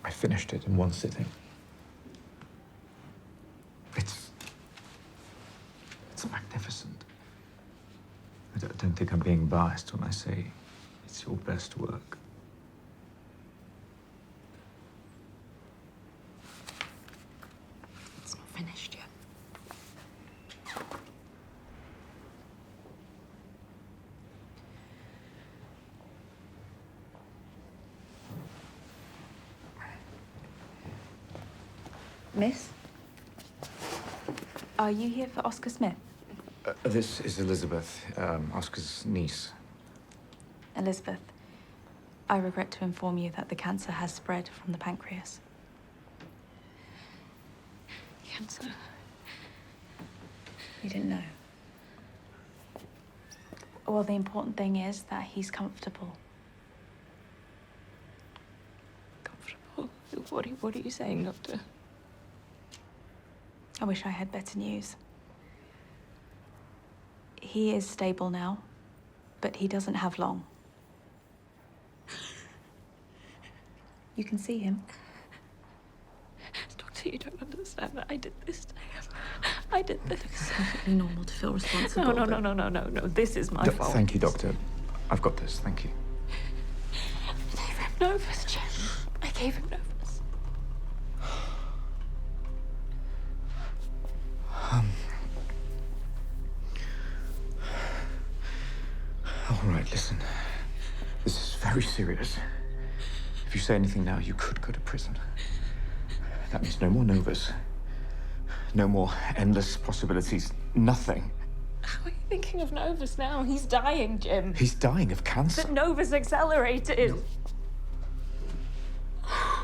I finished it in one sitting. It's magnificent. I don't think I'm being biased when I say it's your best work. It's not finished yet. Miss? Are you here for Oscar Smith? This is Elizabeth, Oscar's niece. Elizabeth, I regret to inform you that the cancer has spread from the pancreas. Cancer. You didn't know? Well, the important thing is that he's comfortable. Comfortable? What are you saying, Doctor? I wish I had better news. He is stable now, but he doesn't have long. You can see him. Doctor, you don't understand that I did this to him. I did this. It's perfectly normal to feel responsible. No. This is my fault. Thank you, Doctor. I've got this, thank you. I gave him Novus, Jim. I gave him Novus. All right, listen. This is very serious. If you say anything now, you could go to prison. That means no more Novus. No more endless possibilities. Nothing. How are you thinking of Novus now? He's dying, Jim. He's dying of cancer. But Novus accelerated. I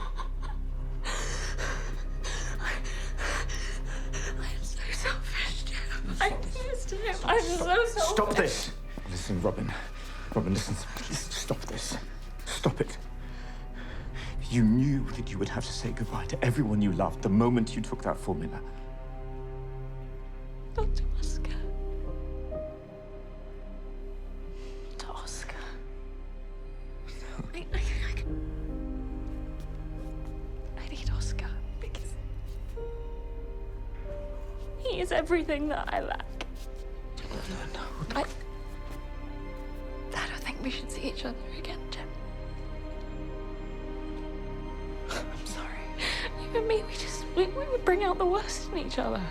am so selfish, Jim. I did this to him. I'm so selfish. Stop this! Listen, Robin. Robin, listen. Stop this. Stop it. You knew that you would have to say goodbye to everyone you loved the moment you took that formula. Not to Oscar. To Oscar. I need Oscar because he is everything that I lack. No. I don't think we should see each other again, Jim. I'm sorry. You and me, we would bring out the worst in each other.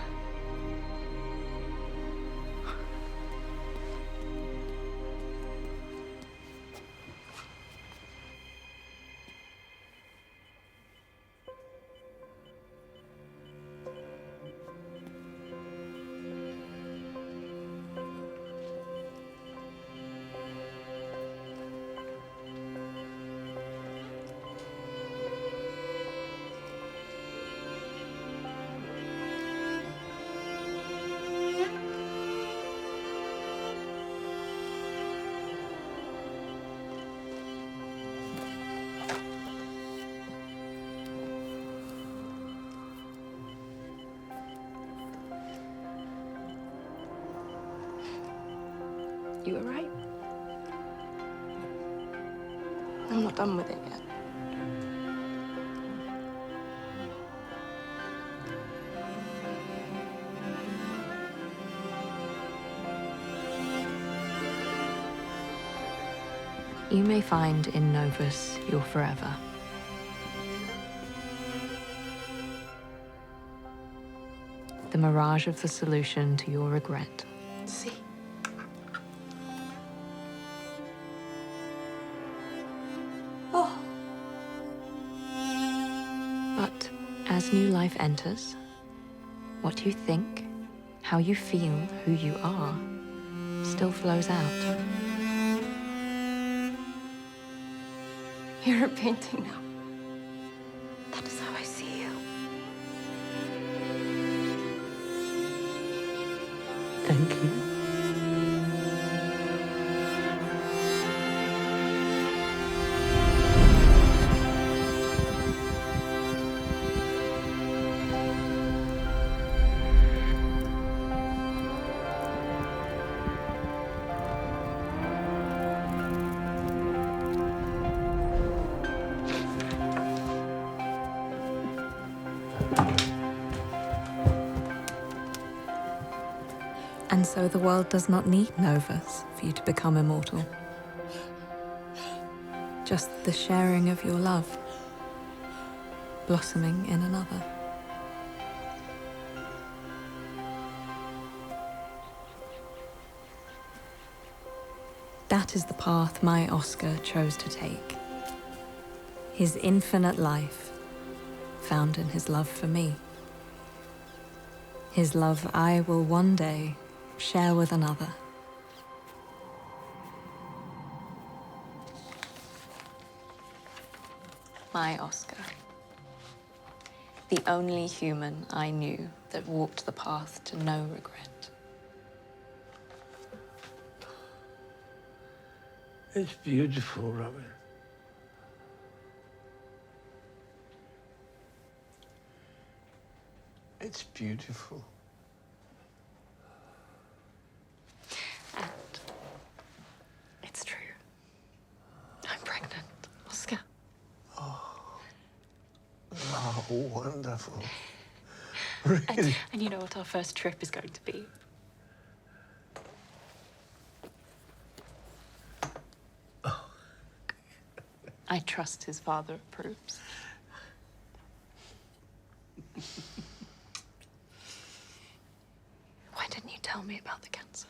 You were right. I'm not done with it yet. You may find in Novus your forever. The mirage of the solution to your regret. See? Oh. But as new life enters, what you think, how you feel, who you are, still flows out. You're a painting now. That is how I see you. Thank you. And so the world does not need Novus for you to become immortal. Just the sharing of your love, blossoming in another. That is the path my Oscar chose to take. His infinite life, found in his love for me. His love I will one day share with another. My Oscar. The only human I knew that walked the path to no regret. It's beautiful, Robin. It's beautiful. And it's true. I'm pregnant, Oscar. Oh, wonderful. Really? And you know what our first trip is going to be? I trust his father approves. Why didn't you tell me about the cancer?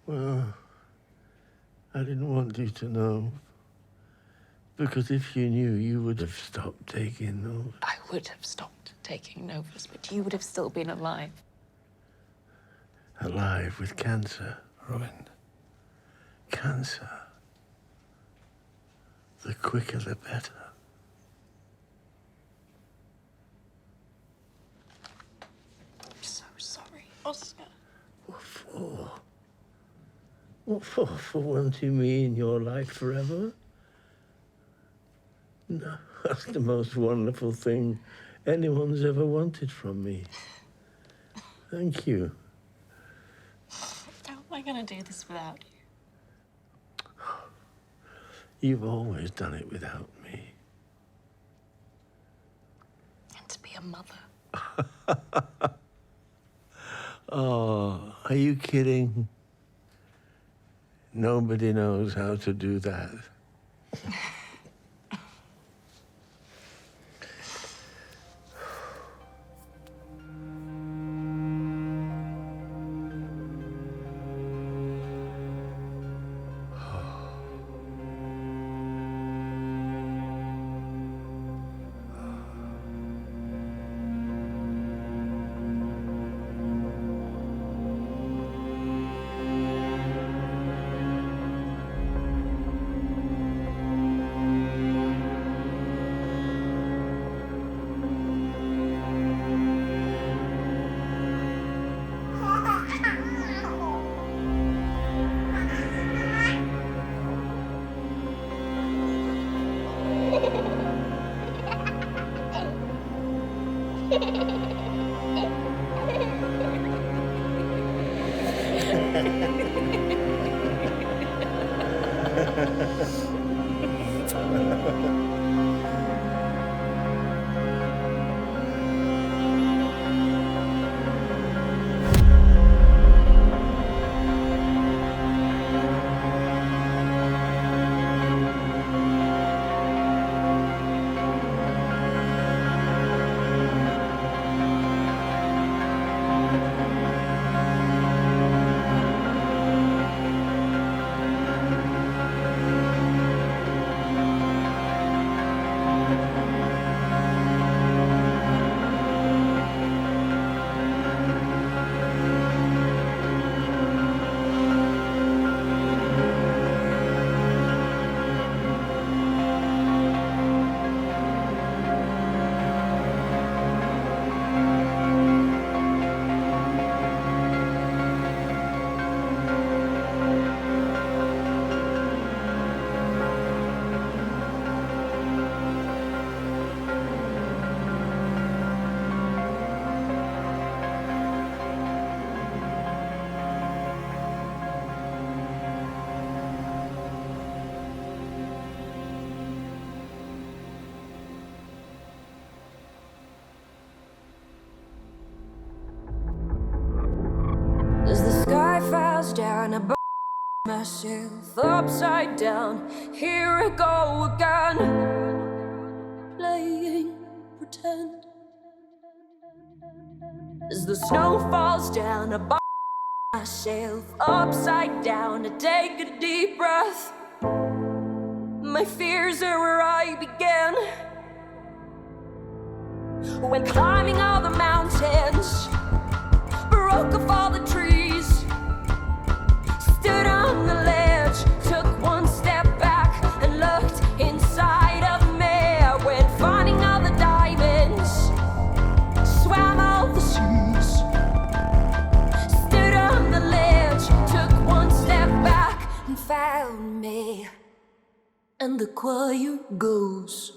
Well, I didn't want you to know. Because if you knew, you would have stopped taking those. I would have stopped taking Novus, but you would have still been alive. Alive with cancer, Robin. Cancer. The quicker the better. I'm so sorry, Oscar. What for? What for? For wanting me in your life forever? No, that's the most wonderful thing anyone's ever wanted from me. Thank you. How am I going to do this without you? You've always done it without me. And to be a mother. Oh, are you kidding? Nobody knows how to do that. As the sky falls down, I burn myself upside down. Here I go again, playing pretend. As the snow falls down, I burn myself upside down. I take a deep breath. My fears are where I began. Went climbing all the mountains, broke off all the trees, stood on the ledge, took one step back and looked inside of me. Went finding all the diamonds, swam all the seas, stood on the ledge, took one step back and found me. And the choir goes.